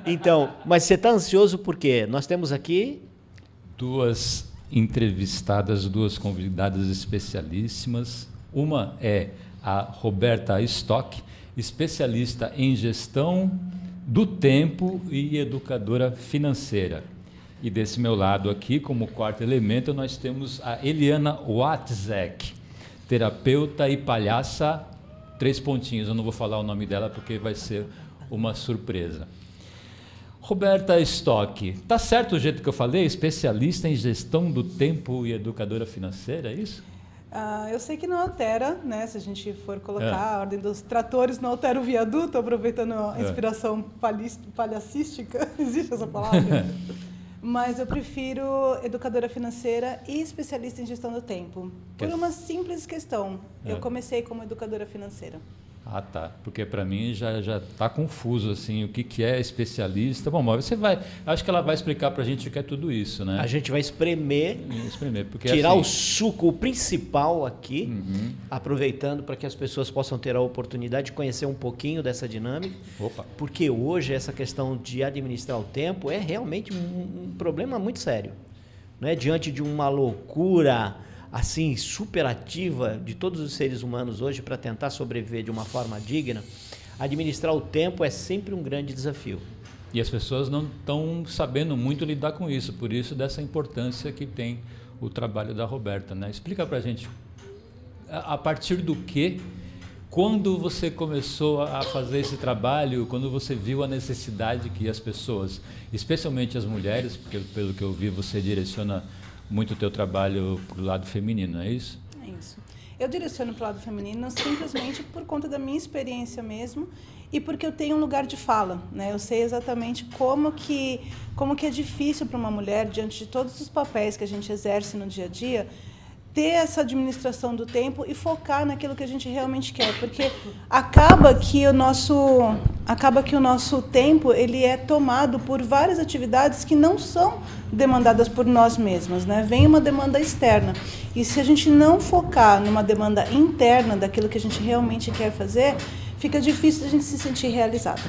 Então, mas você está ansioso por quê? Nós temos aqui... Duas entrevistadas, duas convidadas especialíssimas. Uma é a Roberta Stock, especialista em gestão do tempo e educadora financeira. E desse meu lado aqui, como quarto elemento, nós temos a Eliana Watzek, terapeuta e palhaça, 3 pontinhos. Eu não vou falar o nome dela porque vai ser uma surpresa. Roberta Stock, tá certo o jeito que eu falei? Especialista em gestão do tempo e educadora financeira, é isso? Eu sei que não altera, né? Se a gente for colocar a ordem dos tratores, não altera o viaduto, aproveitando a inspiração palhacística, existe essa palavra? Mas eu prefiro educadora financeira e especialista em gestão do tempo, por uma simples questão. Eu comecei como educadora financeira. Ah, tá. Porque para mim já está confuso assim, o que é especialista. Bom, mas você vai. Acho que ela vai explicar para a gente o que é tudo isso, né? A gente vai espremer porque tirar assim, o suco, o principal aqui, aproveitando para que as pessoas possam ter a oportunidade de conhecer um pouquinho dessa dinâmica. Opa. Porque hoje essa questão de administrar o tempo é realmente um problema muito sério, né? Diante de uma loucura assim, superativa de todos os seres humanos hoje para tentar sobreviver de uma forma digna, administrar o tempo é sempre um grande desafio. E as pessoas não estão sabendo muito lidar com isso, por isso dessa importância que tem o trabalho da Roberta, né? Explica para a gente, a partir do que, quando você começou a fazer esse trabalho, quando você viu a necessidade que as pessoas, especialmente as mulheres, porque pelo que eu vi você direciona muito o teu trabalho para o lado feminino, é isso? É isso. Eu direciono para o lado feminino simplesmente por conta da minha experiência mesmo e porque eu tenho um lugar de fala, né? Eu sei exatamente como que é difícil para uma mulher, diante de todos os papéis que a gente exerce no dia a dia, ter essa administração do tempo e focar naquilo que a gente realmente quer, porque acaba que o nosso tempo ele é tomado por várias atividades que não são demandadas por nós mesmas, né? Vem uma demanda externa. E se a gente não focar numa demanda interna daquilo que a gente realmente quer fazer, fica difícil a gente se sentir realizado.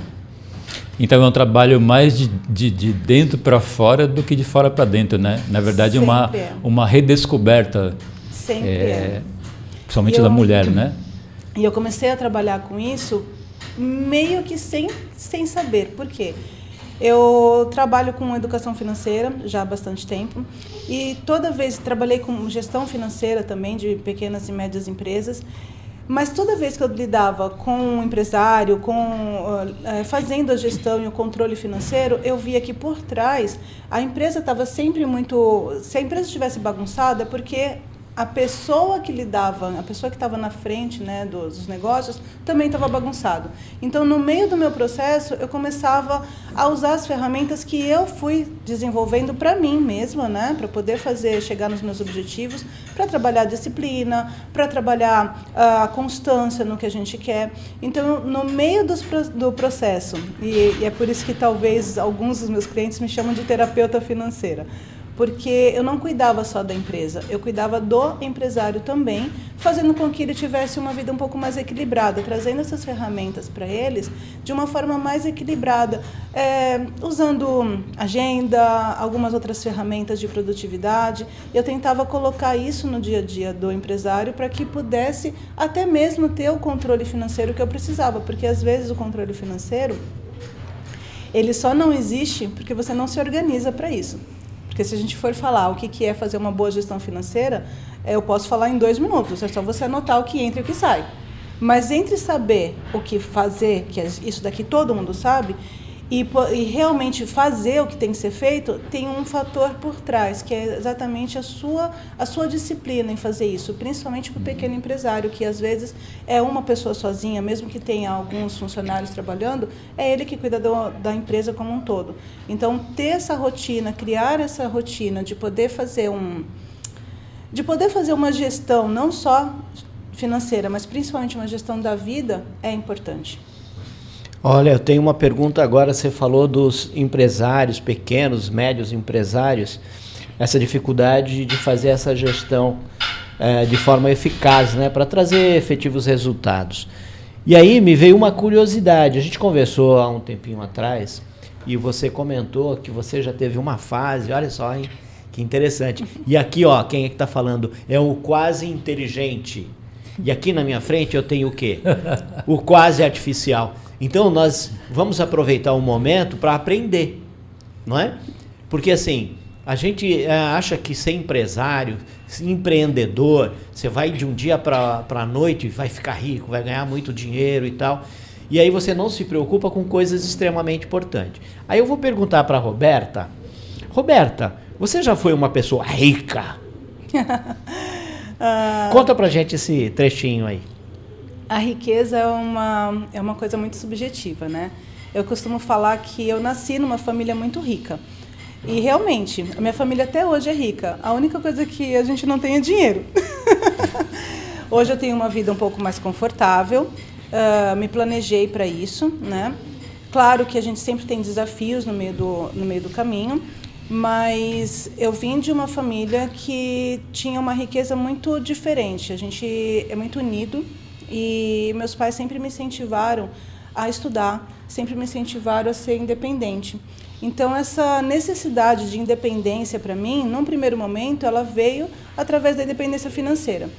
Então é um trabalho mais de dentro para fora do que de fora para dentro, né? Na verdade, uma redescoberta, principalmente da mulher, né? E eu comecei a trabalhar com isso meio que sem saber. Por quê? Eu trabalho com educação financeira já há bastante tempo e toda vez trabalhei com gestão financeira também de pequenas e médias empresas. Mas toda vez que eu lidava com um empresário, fazendo a gestão e o controle financeiro, eu via que por trás a empresa estava sempre muito... Se a empresa estivesse bagunçada, é porque a pessoa que lidava, a pessoa que estava na frente, né, dos negócios, também estava bagunçado. Então, no meio do meu processo, eu começava a usar as ferramentas que eu fui desenvolvendo para mim mesma, né, para poder chegar nos meus objetivos, para trabalhar a disciplina, para trabalhar a constância no que a gente quer. Então, no meio do processo, e é por isso que talvez alguns dos meus clientes me chamam de terapeuta financeira, porque eu não cuidava só da empresa, eu cuidava do empresário também, fazendo com que ele tivesse uma vida um pouco mais equilibrada, trazendo essas ferramentas para eles de uma forma mais equilibrada, usando agenda, algumas outras ferramentas de produtividade. Eu tentava colocar isso no dia a dia do empresário para que pudesse até mesmo ter o controle financeiro que eu precisava, porque às vezes o controle financeiro ele só não existe porque você não se organiza para isso. Porque se a gente for falar o que é fazer uma boa gestão financeira, eu posso falar em 2 minutos, é só você anotar o que entra e o que sai. Mas entre saber o que fazer, que isso daqui todo mundo sabe, e realmente fazer o que tem que ser feito, tem um fator por trás, que é exatamente a sua disciplina em fazer isso, principalmente para o pequeno empresário, que às vezes é uma pessoa sozinha, mesmo que tenha alguns funcionários trabalhando, é ele que cuida da empresa como um todo. Então, ter essa rotina, criar essa rotina de poder fazer uma gestão não só financeira, mas principalmente uma gestão da vida, é importante. Olha, eu tenho uma pergunta agora, você falou dos empresários, pequenos, médios empresários, essa dificuldade de fazer essa gestão de forma eficaz, né, para trazer efetivos resultados. E aí me veio uma curiosidade. A gente conversou há um tempinho atrás e você comentou que você já teve uma fase, olha só, hein? Que interessante. E aqui, ó, quem é que tá falando? É o quase inteligente. E aqui na minha frente eu tenho o quê? O quase artificial. Então nós vamos aproveitar o momento para aprender, não é? Porque assim, a gente acha que ser empresário, ser empreendedor, você vai de um dia para a noite e vai ficar rico, vai ganhar muito dinheiro e tal. E aí você não se preocupa com coisas extremamente importantes. Aí eu vou perguntar para Roberta. Roberta, você já foi uma pessoa rica? Conta pra gente esse trechinho aí. A riqueza é uma coisa muito subjetiva, né? Eu costumo falar que eu nasci numa família muito rica. E realmente, a minha família até hoje é rica. A única coisa que a gente não tem é dinheiro. Hoje eu tenho uma vida um pouco mais confortável, me planejei para isso, né? Claro que a gente sempre tem desafios no meio do caminho, mas eu vim de uma família que tinha uma riqueza muito diferente. A gente é muito unido e meus pais sempre me incentivaram a estudar, sempre me incentivaram a ser independente. Então, essa necessidade de independência para mim, num primeiro momento, ela veio através da independência financeira.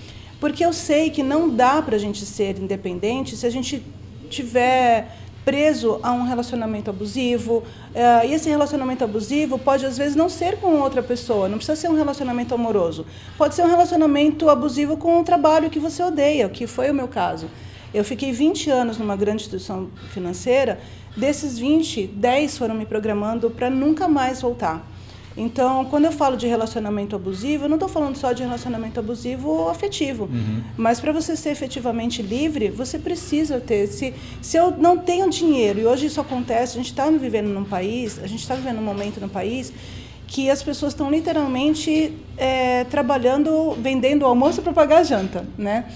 Porque eu sei que não dá para a gente ser independente se a gente tiver preso a um relacionamento abusivo, e esse relacionamento abusivo pode, às vezes, não ser com outra pessoa, não precisa ser um relacionamento amoroso, pode ser um relacionamento abusivo com um trabalho que você odeia, que foi o meu caso. Eu fiquei 20 anos numa grande instituição financeira, desses 20, 10 foram me programando para nunca mais voltar. Então, quando eu falo de relacionamento abusivo, eu não estou falando só de relacionamento abusivo afetivo, mas para você ser efetivamente livre, você precisa ter. Se eu não tenho dinheiro, e hoje isso acontece, a gente está vivendo num país, a gente está vivendo um momento no país que as pessoas estão literalmente trabalhando, vendendo o almoço para pagar a janta, né?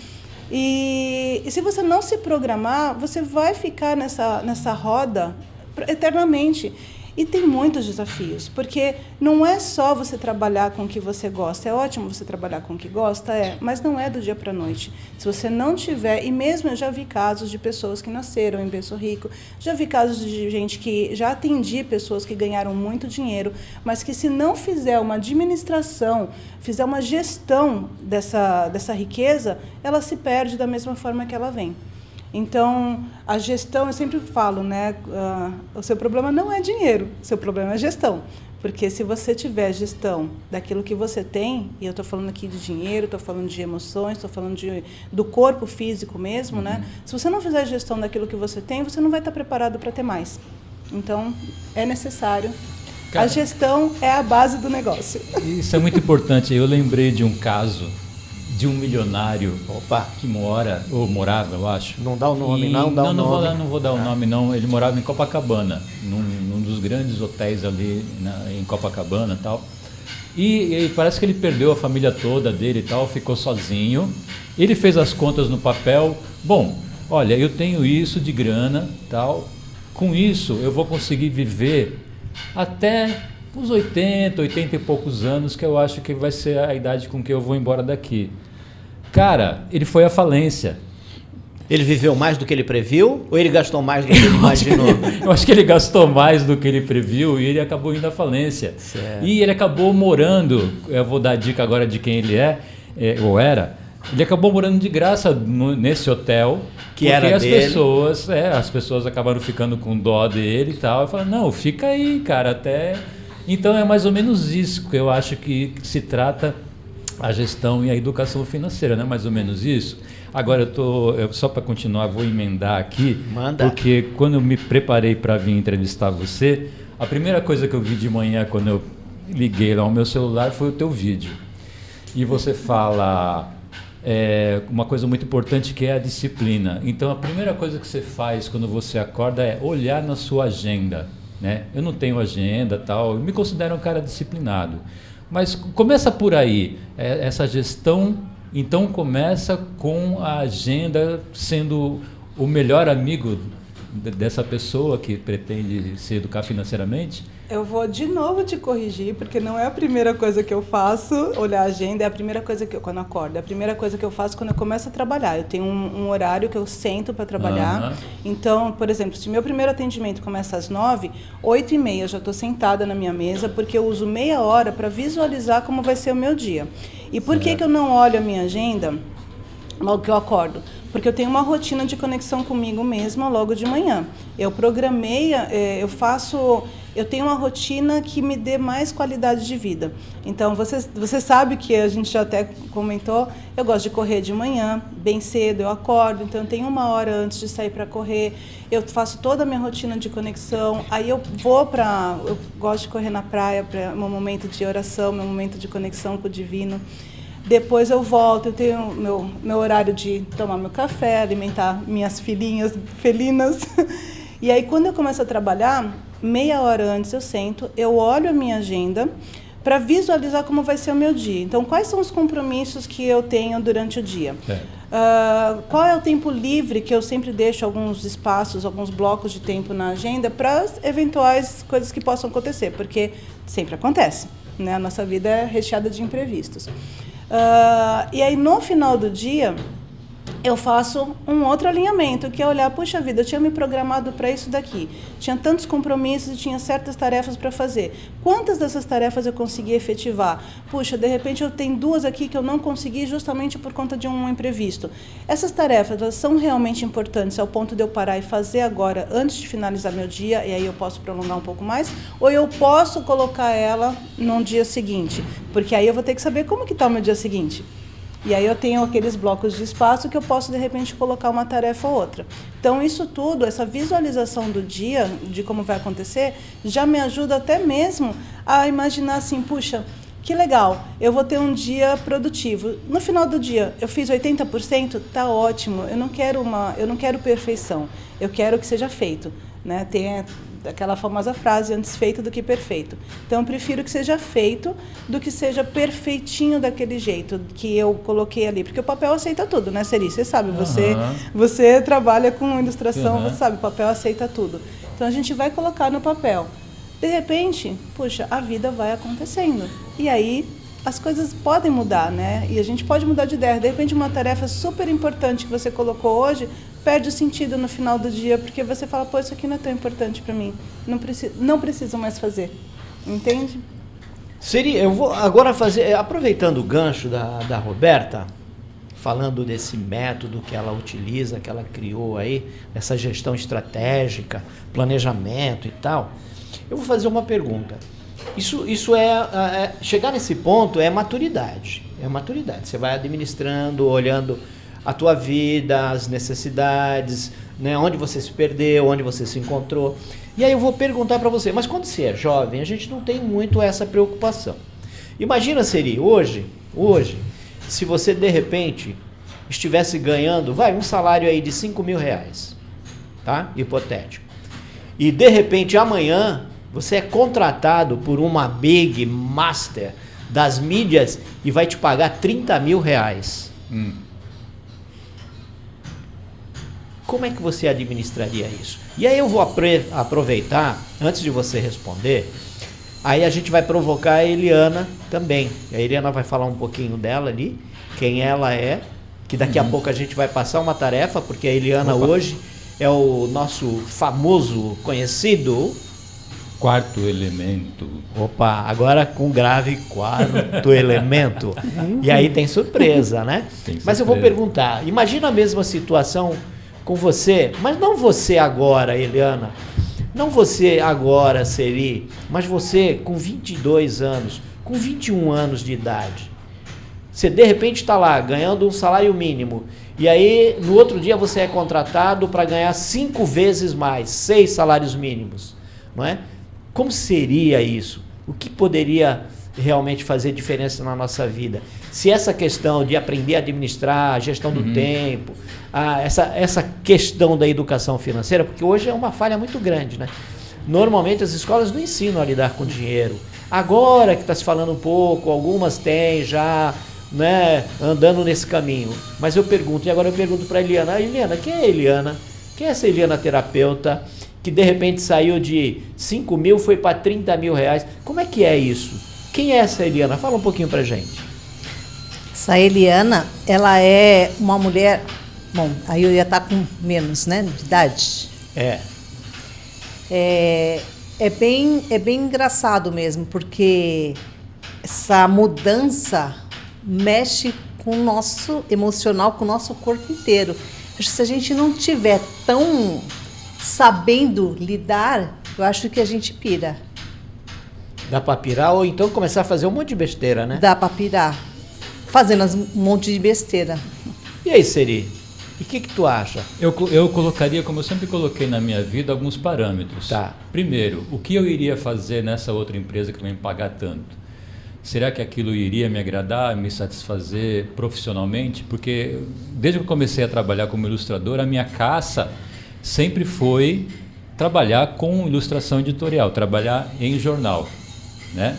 E se você não se programar, você vai ficar nessa roda eternamente. E tem muitos desafios, porque não é só você trabalhar com o que você gosta. É ótimo você trabalhar com o que gosta, mas não é do dia para a noite. Se você não tiver, e mesmo eu já vi casos de pessoas que nasceram em berço rico, já vi casos de gente que já atendi pessoas que ganharam muito dinheiro, mas que se não fizer uma administração, fizer uma gestão dessa riqueza, ela se perde da mesma forma que ela vem. Então, a gestão, eu sempre falo, né? O seu problema não é dinheiro, o seu problema é gestão. Porque se você tiver gestão daquilo que você tem, e eu estou falando aqui de dinheiro, estou falando de emoções, estou falando do corpo físico mesmo, né? Se você não fizer gestão daquilo que você tem, você não vai estar preparado para ter mais. Então, é necessário. Cara, a gestão é a base do negócio. Isso é muito importante. Eu lembrei de um caso de um milionário que morava, eu acho. Não dá o nome, não vou dar o nome, não. Ele morava em Copacabana, num dos grandes hotéis ali em Copacabana e tal. E parece que ele perdeu a família toda dele e tal, ficou sozinho. Ele fez as contas no papel. Bom, olha, eu tenho isso de grana, tal. Com isso, eu vou conseguir viver até uns 80 e poucos anos, que eu acho que vai ser a idade com que eu vou embora daqui. Cara, ele foi à falência. Ele viveu mais do que ele previu ou ele gastou mais do que ele imaginou? Eu acho que ele gastou mais do que ele previu e ele acabou indo à falência. Certo. E ele acabou morando, eu vou dar a dica agora de quem ele ou era, ele acabou morando de graça nesse hotel, que era as dele. As pessoas acabaram ficando com dó dele e tal, e falaram, não, fica aí, cara, até... Então é mais ou menos isso que eu acho que se trata a gestão e a educação financeira, não é mais ou menos isso? Agora só para continuar, vou emendar aqui. Manda. Porque quando eu me preparei para vir entrevistar você, a primeira coisa que eu vi de manhã quando eu liguei lá o meu celular foi o teu vídeo. E você fala uma coisa muito importante, que é a disciplina. Então a primeira coisa que você faz quando você acorda é olhar na sua agenda. Né? Eu não tenho agenda, tal, eu me considero um cara disciplinado, mas começa por aí, essa gestão. Então começa com a agenda sendo o melhor amigo dessa pessoa que pretende se educar financeiramente? Eu vou de novo te corrigir, porque não é a primeira coisa que eu faço, olhar a agenda, é a primeira coisa que eu, quando eu acordo, é a primeira coisa que eu faço quando eu começo a trabalhar. Eu tenho um horário que eu sento para trabalhar. Então, por exemplo, se meu primeiro atendimento começa às 9, 8h30 eu já estou sentada na minha mesa, porque eu uso meia hora para visualizar como vai ser o meu dia. E por que eu não olho a minha agenda logo que eu acordo? Porque eu tenho uma rotina de conexão comigo mesma logo de manhã. Eu programei, eu tenho uma rotina que me dê mais qualidade de vida. Então, você sabe que a gente já até comentou, eu gosto de correr de manhã, bem cedo, eu acordo, então eu tenho 1 hora antes de sair para correr, eu faço toda a minha rotina de conexão, aí eu gosto de correr na praia, para meu momento de oração, meu momento de conexão com o divino. Depois eu volto, eu tenho meu horário de tomar meu café, alimentar minhas filhinhas felinas. E aí, quando eu começo a trabalhar, meia hora antes eu sento, eu olho a minha agenda para visualizar como vai ser o meu dia. Então, quais são os compromissos que eu tenho durante o dia? Qual é o tempo livre que eu sempre deixo alguns espaços, alguns blocos de tempo na agenda para eventuais coisas que possam acontecer, porque sempre acontece, né? A nossa vida é recheada de imprevistos. E aí, no final do dia, eu faço um outro alinhamento, que é olhar, puxa vida, eu tinha me programado para isso daqui, tinha tantos compromissos e tinha certas tarefas para fazer. Quantas dessas tarefas eu consegui efetivar? Puxa, de repente eu tenho 2 aqui que eu não consegui justamente por conta de um imprevisto. Essas tarefas, elas são realmente importantes ao ponto de eu parar e fazer agora, antes de finalizar meu dia, e aí eu posso prolongar um pouco mais, ou eu posso colocar ela no dia seguinte, porque aí eu vou ter que saber como que está o meu dia seguinte. E aí eu tenho aqueles blocos de espaço que eu posso, de repente, colocar uma tarefa ou outra. Então, isso tudo, essa visualização do dia, de como vai acontecer, já me ajuda até mesmo a imaginar assim, puxa, que legal, eu vou ter um dia produtivo. No final do dia, eu fiz 80%, tá ótimo. Eu não quero perfeição, eu quero que seja feito, né? Tem aquela famosa frase, antes feito do que perfeito. Então, eu prefiro que seja feito do que seja perfeitinho daquele jeito que eu coloquei ali. Porque o papel aceita tudo, né, Ceri? Você sabe, você trabalha com ilustração, você sabe, o papel aceita tudo. Então, a gente vai colocar no papel. De repente, puxa, a vida vai acontecendo. E aí, as coisas podem mudar, né? E a gente pode mudar de ideia. De repente, uma tarefa super importante que você colocou hoje perde o sentido no final do dia, porque você fala, pô, isso aqui não é tão importante para mim. Não preciso mais fazer. Entende? Eu vou agora fazer, aproveitando o gancho da Roberta, falando desse método que ela utiliza, que ela criou aí, essa gestão estratégica, planejamento e tal, eu vou fazer uma pergunta. Isso chegar nesse ponto é maturidade. É maturidade. Você vai administrando, olhando a tua vida, as necessidades, né, onde você se perdeu, onde você se encontrou. E aí eu vou perguntar para você, mas quando você é jovem, a gente não tem muito essa preocupação. Imagina, Ceri, hoje, se você de repente estivesse ganhando, um salário aí de R$5.000, tá? Hipotético. E de repente amanhã você é contratado por uma big master das mídias e vai te pagar R$30.000. Como é que você administraria isso? E aí eu vou aproveitar, antes de você responder, aí a gente vai provocar a Eliana também. A Eliana vai falar um pouquinho dela ali, quem ela é, que daqui a pouco a gente vai passar uma tarefa, porque a Eliana hoje é o nosso famoso, conhecido... Quarto elemento. Opa, agora com grave, quarto elemento. E aí tem surpresa, né? Mas eu vou perguntar, imagina a mesma situação com você, mas não você agora, Eliana, não você agora, Ceri, mas você com 22 anos, com 21 anos de idade. Você de repente está lá ganhando um salário mínimo e aí no outro dia você é contratado para ganhar 5 vezes mais, 6 salários mínimos, não é? Como seria isso? O que poderia realmente fazer diferença na nossa vida? Se essa questão de aprender a administrar, a gestão do tempo, essa questão da educação financeira, porque hoje é uma falha muito grande, né? Normalmente as escolas não ensinam a lidar com dinheiro. Agora que está se falando um pouco, algumas têm já, né, andando nesse caminho. Mas eu pergunto, e agora eu pergunto para a Eliana, Eliana, quem é a Eliana Quem é essa Eliana terapeuta que de repente saiu de 5 mil, foi para 30 mil reais? Como é que é isso? Quem é essa Eliana? Fala um pouquinho pra gente. Essa Eliana, ela é uma mulher... Bom, aí eu ia estar com menos, né, de idade. É bem engraçado mesmo, porque essa mudança mexe com o nosso emocional, com o nosso corpo inteiro. Acho que se a gente não tiver tão sabendo lidar, eu acho que a gente pira. Dá pra pirar ou então começar a fazer um monte de besteira, né? Dá para pirar, fazendo um monte de besteira. E aí, Seri? E o que tu acha? Eu colocaria, como eu sempre coloquei na minha vida, alguns parâmetros. Tá. Primeiro, o que eu iria fazer nessa outra empresa que vai me pagar tanto? Será que aquilo iria me agradar, me satisfazer profissionalmente? Porque desde que eu comecei a trabalhar como ilustrador, a minha caça sempre foi trabalhar com ilustração editorial, trabalhar em jornal, né?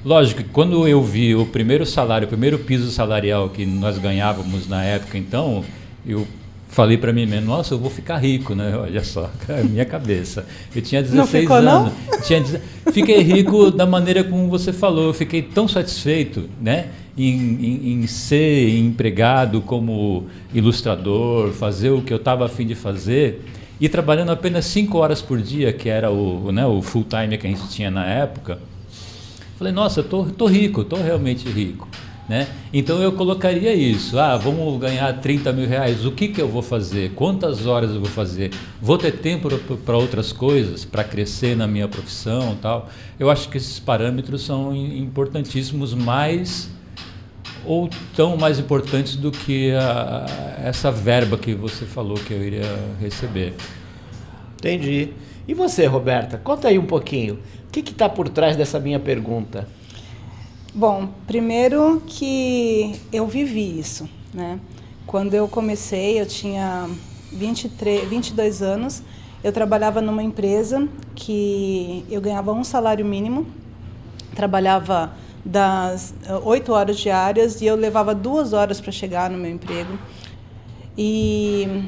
Lógico que quando eu vi o primeiro salário, o primeiro piso salarial que nós ganhávamos na época, então, eu falei para mim mesmo, nossa, eu vou ficar rico, né? Olha só, a minha cabeça. Eu tinha 16 não ficou, anos. Não? Fiquei rico da maneira como você falou. Eu fiquei tão satisfeito, né, em ser empregado como ilustrador, fazer o que eu estava a fim de fazer e trabalhando apenas 5 horas por dia, que era o full time que a gente tinha na época. Falei, nossa, eu tô rico, estou realmente rico. Né? Então eu colocaria isso, vamos ganhar 30 mil reais, o que eu vou fazer, quantas horas eu vou fazer, vou ter tempo para outras coisas, para crescer na minha profissão, tal. Eu acho que esses parâmetros são importantíssimos, mais ou tão mais importantes do que essa verba que você falou que eu iria receber. Entendi. E você, Roberta, conta aí um pouquinho, o que está por trás dessa minha pergunta? Bom, primeiro que eu vivi isso, né? Quando eu comecei, eu tinha 22 anos, eu trabalhava numa empresa que eu ganhava um salário mínimo, trabalhava das 8 horas diárias e eu levava 2 horas para chegar no meu emprego. E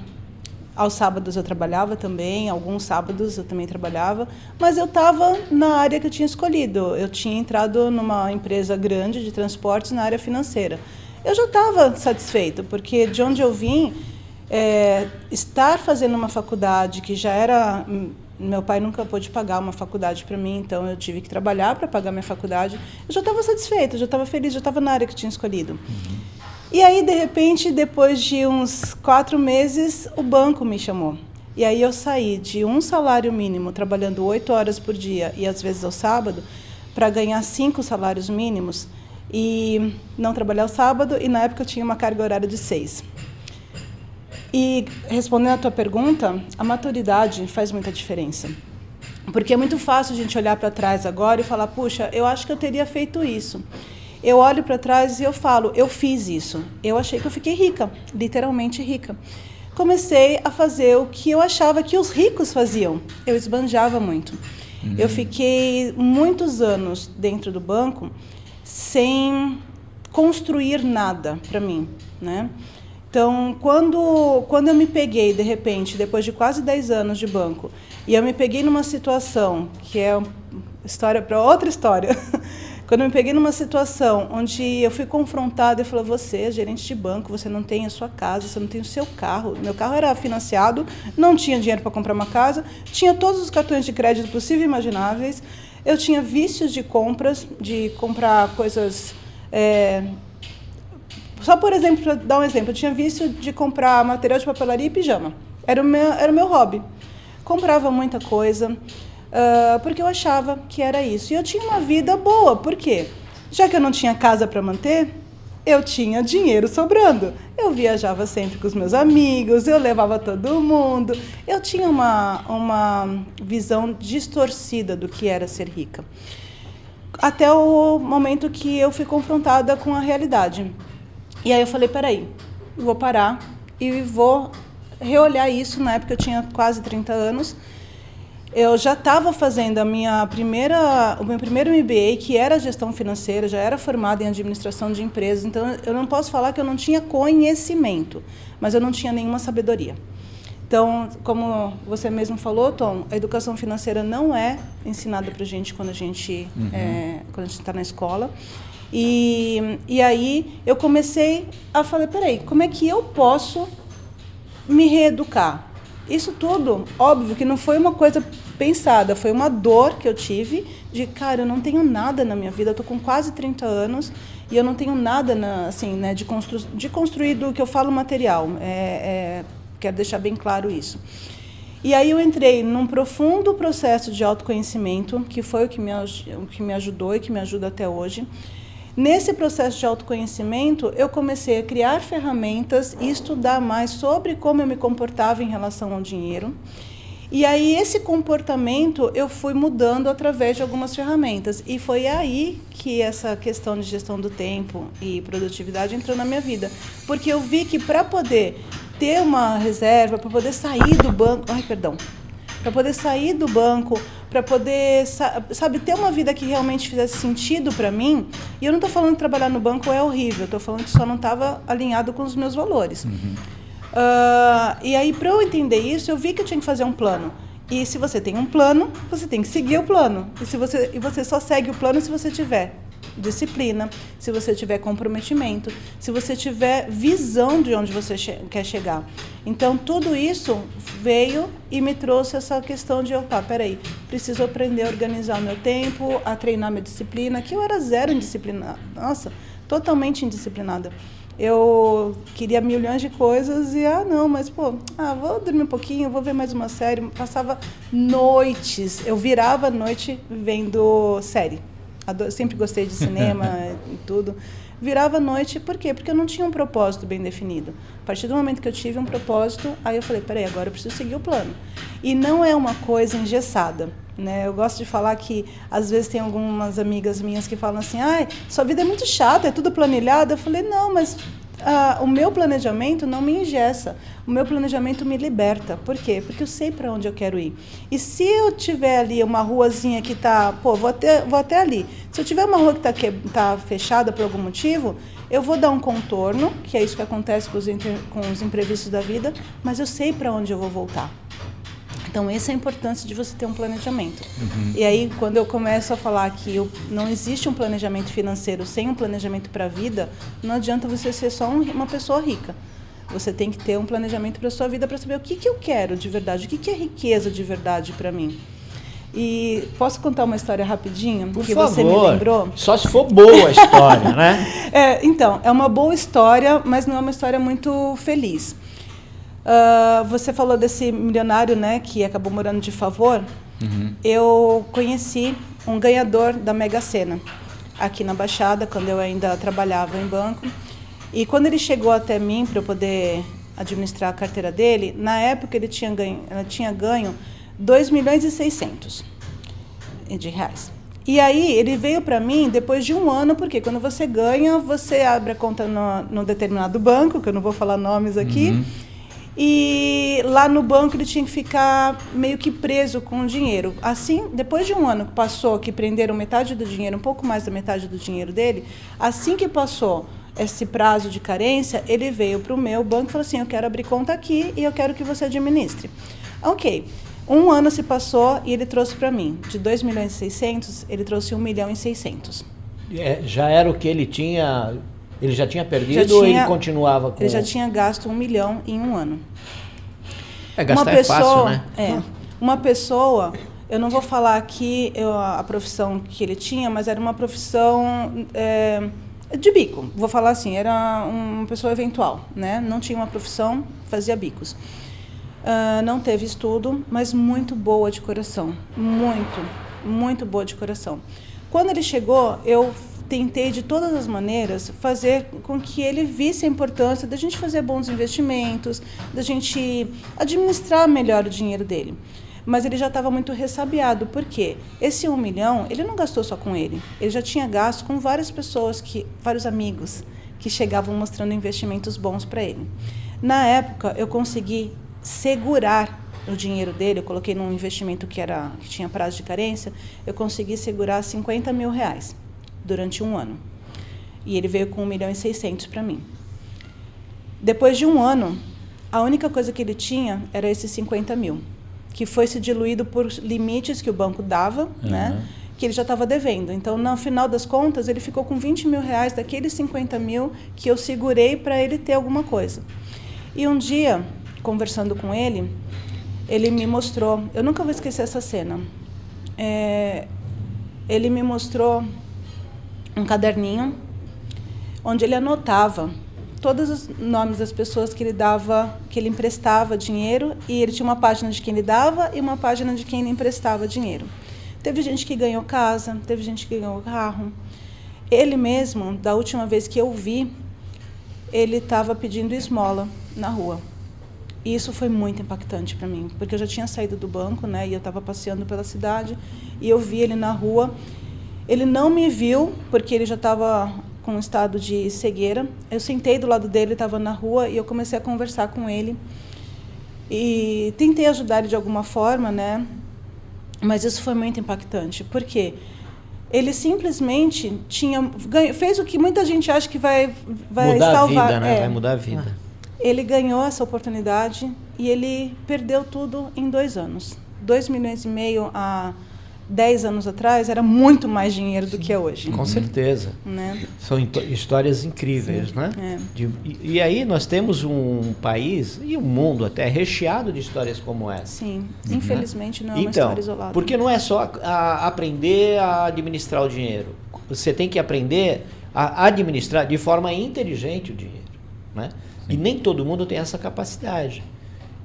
aos sábados eu trabalhava também, alguns sábados eu também trabalhava, mas eu estava na área que eu tinha escolhido. Eu tinha entrado numa empresa grande de transportes na área financeira. Eu já estava satisfeita, porque de onde eu vim, estar fazendo uma faculdade que já era... Meu pai nunca pôde pagar uma faculdade para mim, então eu tive que trabalhar para pagar minha faculdade. Eu já estava satisfeita, já estava feliz, já estava na área que eu tinha escolhido. E aí, de repente, depois de uns 4 meses, o banco me chamou. E aí eu saí de um salário mínimo, trabalhando 8 horas por dia e às vezes ao sábado, para ganhar 5 salários mínimos e não trabalhar ao sábado, e na época eu tinha uma carga horária de 6. E respondendo à tua pergunta, a maturidade faz muita diferença. Porque é muito fácil a gente olhar para trás agora e falar, puxa, eu acho que eu teria feito isso. Eu olho para trás e eu falo, eu fiz isso. Eu achei que eu fiquei rica, literalmente rica. Comecei a fazer o que eu achava que os ricos faziam. Eu esbanjava muito. Eu fiquei muitos anos dentro do banco sem construir nada para mim, né? Então, quando eu me peguei, de repente, depois de quase 10 anos de banco, e eu me peguei numa situação, que é história para outra história, quando eu me peguei numa situação onde eu fui confrontada e falei, você é gerente de banco, você não tem a sua casa, você não tem o seu carro. Meu carro era financiado, não tinha dinheiro para comprar uma casa, tinha todos os cartões de crédito possíveis e imagináveis, eu tinha vícios de compras, de comprar coisas... Só, por exemplo, para dar um exemplo, eu tinha vício de comprar material de papelaria e pijama. Era o meu hobby. Comprava muita coisa, porque eu achava que era isso. E eu tinha uma vida boa, por quê? Já que eu não tinha casa para manter, eu tinha dinheiro sobrando. Eu viajava sempre com os meus amigos, eu levava todo mundo. Eu tinha uma visão distorcida do que era ser rica. Até o momento que eu fui confrontada com a realidade. E aí eu falei, peraí, vou parar e vou reolhar isso. Na época eu tinha quase 30 anos. Eu já estava fazendo o meu primeiro MBA, que era gestão financeira, já era formada em administração de empresas. Então, eu não posso falar que eu não tinha conhecimento, mas eu não tinha nenhuma sabedoria. Então, como você mesmo falou, Tom, a educação financeira não é ensinada para a gente quando a gente está na escola. E aí eu comecei a falar, peraí, como é que eu posso me reeducar? Isso tudo, óbvio que não foi uma coisa pensada, foi uma dor que eu tive de, cara, eu não tenho nada na minha vida, eu estou com quase 30 anos e eu não tenho nada assim, né, de construir do que eu falo material. Quero deixar bem claro isso. E aí eu entrei num profundo processo de autoconhecimento, que foi o que me ajudou e que me ajuda até hoje. Nesse processo de autoconhecimento, eu comecei a criar ferramentas e estudar mais sobre como eu me comportava em relação ao dinheiro. E aí esse comportamento eu fui mudando através de algumas ferramentas. E foi aí que essa questão de gestão do tempo e produtividade entrou na minha vida. Porque eu vi que para poder ter uma reserva, para poder sair do banco... Para poder sair do banco, para poder, sabe, ter uma vida que realmente fizesse sentido para mim. E eu não estou falando que trabalhar no banco é horrível, estou falando que só não estava alinhado com os meus valores. E aí, para eu entender isso, eu vi que eu tinha que fazer um plano. E se você tem um plano, você tem que seguir o plano. E você só segue o plano se você tiver disciplina, se você tiver comprometimento, se você tiver visão de onde você quer chegar. Então, tudo isso veio e me trouxe essa questão de, peraí, preciso aprender a organizar o meu tempo, a treinar minha disciplina, que eu era zero indisciplinada. Nossa, totalmente indisciplinada. Eu queria milhões de coisas e, vou dormir um pouquinho, vou ver mais uma série. Passava noites, eu virava a noite vendo série. Sempre gostei de cinema e tudo. Virava a noite, por quê? Porque eu não tinha um propósito bem definido. A partir do momento que eu tive um propósito, aí eu falei, peraí, agora eu preciso seguir o plano. E não é uma coisa engessada, né? Eu gosto de falar que, às vezes, tem algumas amigas minhas que falam assim, sua vida é muito chata, é tudo planilhado. Eu falei, não, mas o meu planejamento não me engessa. O meu planejamento me liberta. Por quê? Porque eu sei para onde eu quero ir. E se eu tiver ali uma ruazinha que está... vou até ali. Se eu tiver uma rua que está fechada por algum motivo, eu vou dar um contorno, que é isso que acontece com os imprevistos da vida, mas eu sei para onde eu vou voltar. Então, essa é a importância de você ter um planejamento. E aí, quando eu começo a falar que não existe um planejamento financeiro sem um planejamento para a vida, não adianta você ser só uma pessoa rica. Você tem que ter um planejamento para a sua vida para saber o que eu quero de verdade, o que é riqueza de verdade para mim. E posso contar uma história rapidinho? Por que favor, você me lembrou? Só se for boa a história, né? Então, é uma boa história, mas não é uma história muito feliz. Você falou desse milionário, né, que acabou morando de favor. Eu conheci um ganhador da Mega Sena aqui na Baixada, quando eu ainda trabalhava em banco. E quando ele chegou até mim para eu poder administrar a carteira dele, na época ele tinha ganho 2.600.000 de reais. E aí ele veio para mim depois de um ano, porque quando você ganha, você abre a conta no determinado banco, que eu não vou falar nomes aqui. E lá no banco ele tinha que ficar meio que preso com o dinheiro. Assim, depois de um ano que passou, que prenderam metade do dinheiro, um pouco mais da metade do dinheiro dele, assim que passou esse prazo de carência, ele veio para o meu banco e falou assim, eu quero abrir conta aqui e eu quero que você administre. Ok. Um ano se passou e ele trouxe para mim, de 2.600.000, ele trouxe 1.600.000. Já era o que ele tinha... Ele já tinha perdido ou ele continuava com... Ele já tinha gasto 1 milhão em um ano. Gastar é fácil, né? Uma pessoa, eu não vou falar aqui a profissão que ele tinha, mas era uma profissão de bico. Vou falar assim, era uma pessoa eventual, né? Não tinha uma profissão, fazia bicos. Não teve estudo, mas muito boa de coração. Muito, muito boa de coração. Quando ele chegou, eu tentei de todas as maneiras fazer com que ele visse a importância da gente fazer bons investimentos, da gente administrar melhor o dinheiro dele. Mas ele já estava muito ressabiado, porque esse 1 milhão, ele não gastou só com ele. Ele já tinha gasto com várias pessoas, vários amigos, que chegavam mostrando investimentos bons para ele. Na época, eu consegui segurar o dinheiro dele, eu coloquei num investimento que tinha prazo de carência, eu consegui segurar 50 mil reais durante um ano. E ele veio com 1.600.000 para mim. Depois de um ano, A única coisa que ele tinha era esses 50 mil, que foi se diluído por limites que o banco dava, né? Que ele já estava devendo. Então, no final das contas, ele ficou com 20 mil reais daqueles 50 mil que eu segurei para ele ter alguma coisa. E um dia, conversando com ele me mostrou, eu nunca vou esquecer essa cena, ele me mostrou um caderninho onde ele anotava todos os nomes das pessoas que ele emprestava dinheiro, e ele tinha uma página de quem ele dava e uma página de quem ele emprestava dinheiro. Teve gente que ganhou casa, teve gente que ganhou carro. Ele mesmo, da última vez que eu vi, ele estava pedindo esmola na rua. E isso foi muito impactante para mim, porque eu já tinha saído do banco, né, e eu estava passeando pela cidade, e eu vi ele na rua. Ele não me viu, porque ele já estava com um estado de cegueira. Eu sentei do lado dele, estava na rua, e eu comecei a conversar com ele. E tentei ajudar ele de alguma forma, né? Mas isso foi muito impactante, porque ele simplesmente fez o que muita gente acha que vai mudar salvar. A vida, né? Vai mudar a vida. Ele ganhou essa oportunidade e ele perdeu tudo em 2 anos. 2,5 milhões há 10 anos atrás era muito mais dinheiro do que é hoje. Com certeza. Né? São histórias incríveis, né? E aí nós temos um país e um mundo até recheado de histórias como essa. Sim, infelizmente não é uma história isolada. Porque não é só aprender a administrar o dinheiro. Você tem que aprender a administrar de forma inteligente o dinheiro, né? E nem todo mundo tem essa capacidade.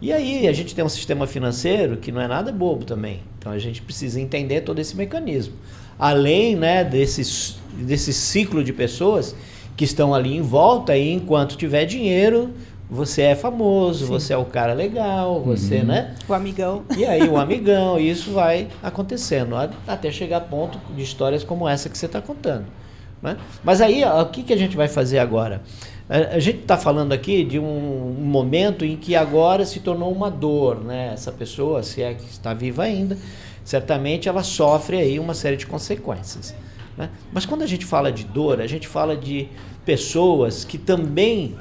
E aí a gente tem um sistema financeiro que não é nada bobo também. Então a gente precisa entender todo esse mecanismo. Além, né, desse ciclo de pessoas que estão ali em volta, e enquanto tiver dinheiro, você é famoso, você é o cara legal, você, né? O amigão. E aí o amigão, e isso vai acontecendo, até chegar a ponto de histórias como essa que você está contando, né? Mas aí, o que a gente vai fazer agora? A gente está falando aqui de um momento em que agora se tornou uma dor, né? Essa pessoa, se é que está viva ainda, certamente ela sofre aí uma série de consequências, né? Mas quando a gente fala de dor, a gente fala de pessoas que também,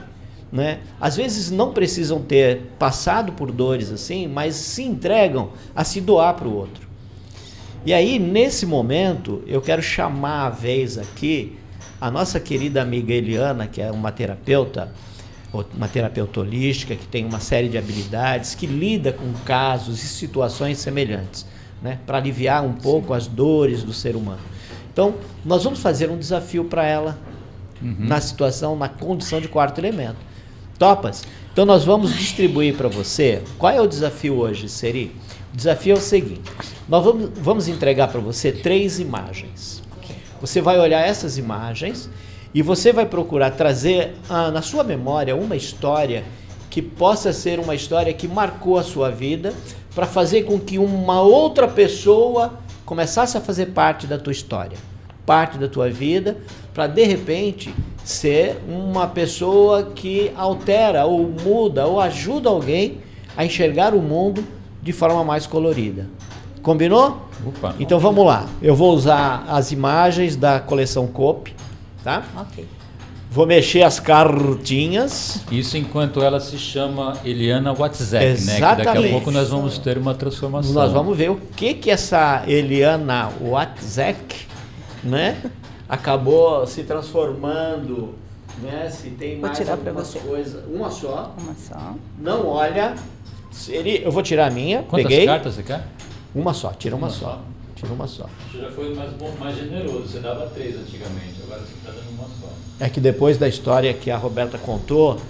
né, às vezes não precisam ter passado por dores assim, mas se entregam a se doar para o outro. E aí, nesse momento, eu quero chamar a vez aqui a nossa querida amiga Eliana, que é uma terapeuta holística, que tem uma série de habilidades, que lida com casos e situações semelhantes, né, para aliviar um pouco as dores do ser humano. Então, nós vamos fazer um desafio para ela, na situação, na condição de quarto elemento. Topas? Então, nós vamos distribuir para você. Qual é o desafio hoje, Seri? O desafio é o seguinte: nós vamos entregar para você 3 imagens. Você vai olhar essas imagens e você vai procurar trazer na sua memória uma história que possa ser uma história que marcou a sua vida, para fazer com que uma outra pessoa começasse a fazer parte da tua história, parte da tua vida, para de repente ser uma pessoa que altera ou muda ou ajuda alguém a enxergar o mundo de forma mais colorida. Combinou? Opa. Então vamos lá. Eu vou usar as imagens da coleção Coop, tá? Ok. Vou mexer as cartinhas. Isso enquanto ela se chama Eliana Watzek, né? Que daqui a pouco nós vamos ter uma transformação. Nós vamos ver o que essa Eliana Watzek, né, acabou se transformando, né? Se tem mais algumas coisas. Uma só. Uma só. Não olha. Eu vou tirar a minha. Quantas peguei. cartas você quer? Uma só. Tira uma só. Tira uma só. Você já foi mais generoso. Você dava 3 antigamente. Agora você está dando uma só. É que depois da história que a Roberta contou,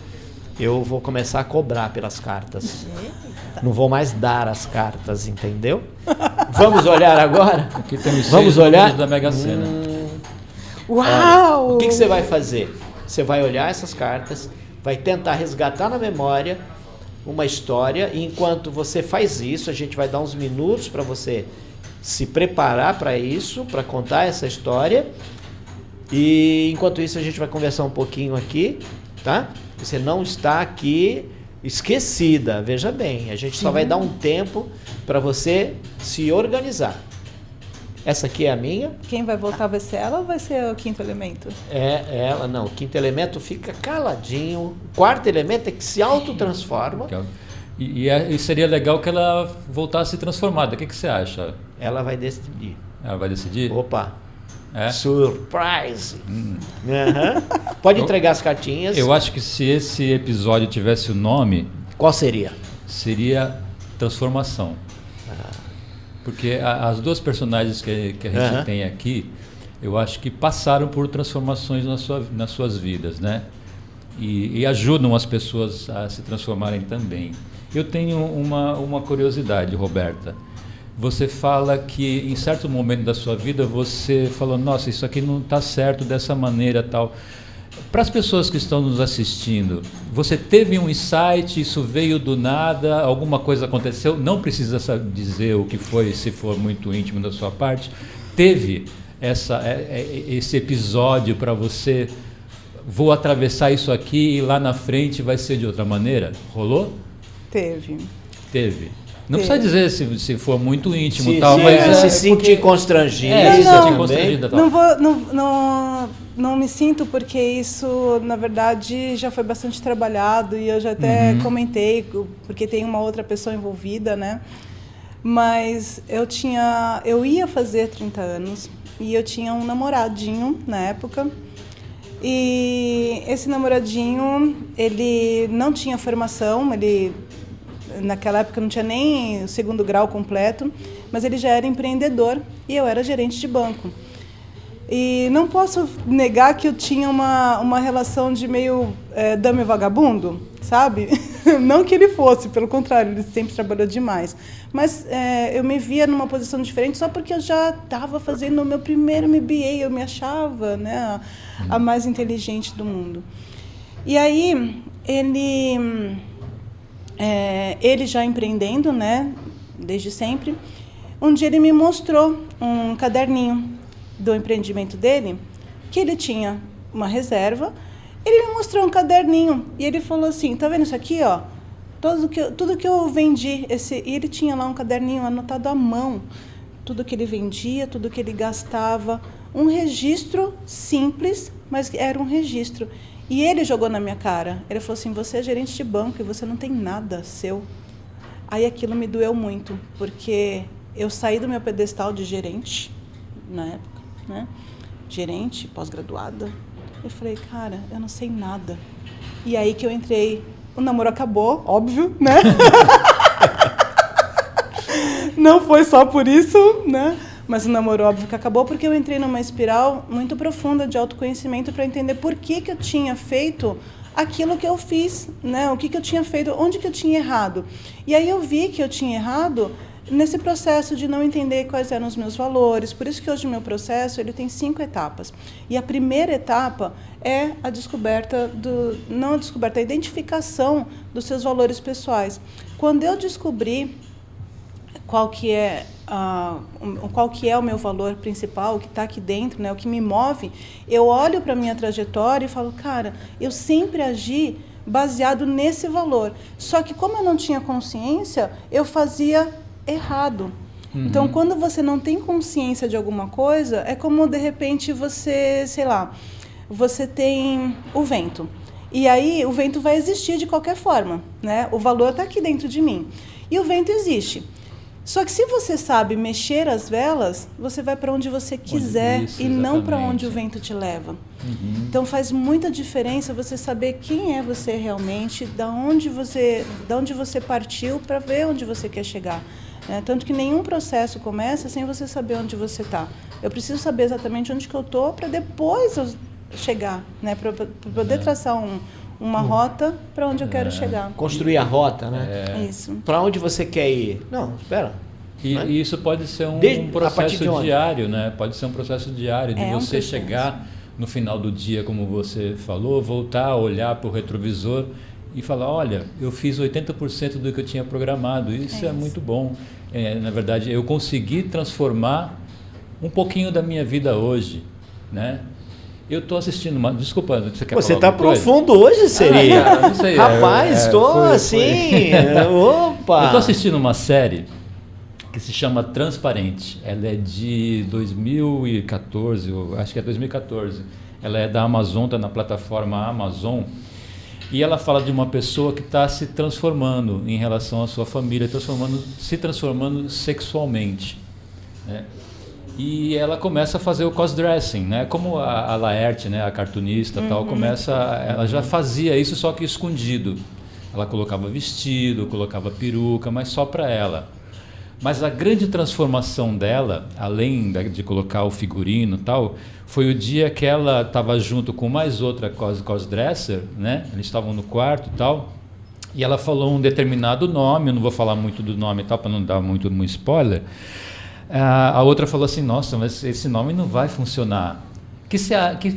eu vou começar a cobrar pelas cartas. Não vou mais dar as cartas, entendeu? Vamos olhar agora? Aqui temos Vamos 6 olhar números da Mega Sena. Uau! Olha, o que você vai fazer? Você vai olhar essas cartas, vai tentar resgatar na memória uma história, e enquanto você faz isso, a gente vai dar uns minutos para você se preparar para isso, para contar essa história. E enquanto isso a gente vai conversar um pouquinho aqui, tá? Você não está aqui esquecida, veja bem, a gente só vai dar um tempo para você se organizar. Essa aqui é a minha. Quem vai voltar vai ser ela ou vai ser o quinto elemento? É ela, não. O quinto elemento fica caladinho. O quarto elemento é que se autotransforma. E seria legal que ela voltasse transformada. O que você acha? Ela vai decidir. Ela vai decidir? Opa! É? Surprise! Pode entregar as cartinhas. Eu acho que se esse episódio tivesse o nome... Qual seria? Seria Transformação. Porque as duas personagens que a gente tem aqui, eu acho que passaram por transformações nas suas vidas, né? E ajudam as pessoas a se transformarem também. Eu tenho uma curiosidade, Roberta. Você fala que em certo momento da sua vida você falou, nossa, isso aqui não está certo dessa maneira, tal. Para as pessoas que estão nos assistindo, você teve um insight, isso veio do nada, alguma coisa aconteceu, não precisa dizer o que foi, se for muito íntimo da sua parte, teve esse episódio para você, vou atravessar isso aqui e lá na frente vai ser de outra maneira? Rolou? Teve. Não precisa dizer se for muito íntimo, mas se sentir constrangido. Se sentir constrangida, tal. Não me sinto, porque isso, na verdade, já foi bastante trabalhado e eu já até comentei, porque tem uma outra pessoa envolvida, né? Mas eu ia fazer 30 anos e eu tinha um namoradinho na época. E esse namoradinho, ele não tinha formação, naquela época não tinha nem o 2º grau completo, mas ele já era empreendedor e eu era gerente de banco. E não posso negar que eu tinha uma relação de meio dame vagabundo, sabe? Não que ele fosse, pelo contrário, ele sempre trabalhou demais. Mas eu me via numa posição diferente só porque eu já estava fazendo o meu primeiro MBA, eu me achava, né, a mais inteligente do mundo. E aí, ele já empreendendo, né, desde sempre, um dia ele me mostrou um caderninho do empreendimento dele, que ele tinha uma reserva. Ele me mostrou um caderninho e ele falou assim, tá vendo isso aqui, ó? Tudo que eu vendi, e ele tinha lá um caderninho anotado à mão, tudo que ele vendia, tudo que ele gastava, um registro simples, mas era um registro. E ele jogou na minha cara, ele falou assim, você é gerente de banco e você não tem nada seu. Aí aquilo me doeu muito, porque eu saí do meu pedestal de gerente, na época, né? Gerente, pós-graduada. Eu falei, cara, eu não sei nada. E aí que eu entrei, o namoro acabou, óbvio, né? Não foi só por isso, né? Mas o namoro, óbvio, que acabou porque eu entrei numa espiral muito profunda de autoconhecimento para entender por que eu tinha feito aquilo que eu fiz, né? O que eu tinha feito, onde que eu tinha errado. E aí eu vi que eu tinha errado nesse processo de não entender quais eram os meus valores. Por isso que hoje o meu processo ele tem 5 etapas. E a primeira etapa é a descoberta a identificação dos seus valores pessoais. Quando eu descobri qual que é o meu valor principal, o que está aqui dentro, né, o que me move, eu olho para a minha trajetória e falo, cara, eu sempre agi baseado nesse valor. Só que como eu não tinha consciência, eu fazia errado. Então, quando você não tem consciência de alguma coisa, é como, de repente, você, sei lá, você tem o vento. E aí, o vento vai existir de qualquer forma, né? O valor está aqui dentro de mim. E o vento existe. Só que se você sabe mexer as velas, você vai para onde você quiser e não para onde o vento te leva. Então faz muita diferença você saber quem é você realmente, da onde você partiu para ver onde você quer chegar. Tanto que nenhum processo começa sem você saber onde você está. Eu preciso saber exatamente onde que eu estou para depois eu chegar, né? Para poder traçar uma rota para onde eu quero chegar. Construir a rota, né? Isso. Para onde você quer ir? Não, espera. E isso pode ser um processo diário, né? Pode ser um processo diário de você chegar no final do dia, como você falou, voltar a olhar para o retrovisor e falar, olha, eu fiz 80% do que eu tinha programado. Isso é muito bom. Na verdade, eu consegui transformar um pouquinho da minha vida hoje, né? Eu estou assistindo uma... Desculpa, você quer falar? Você está profundo hoje, seria? Não sei. Rapaz, estou assim... Opa! Eu estou assistindo uma série que se chama Transparente. Ela é de 2014, acho que é 2014. Ela é da Amazon, está na plataforma Amazon. E ela fala de uma pessoa que está se transformando em relação à sua família, se transformando sexualmente, né? E ela começa a fazer o cross-dressing, né? Como a Laerte, né? A cartunista, tal, ela já fazia isso, só que escondido. Ela colocava vestido, colocava peruca, mas só para ela. Mas a grande transformação dela, além de colocar o figurino e tal, foi o dia que ela estava junto com mais outra crossdresser, né? Eles estavam no quarto e tal, e ela falou um determinado nome, eu não vou falar muito do nome e tal, para não dar muito um spoiler. A outra falou assim, nossa, mas esse nome não vai funcionar. O que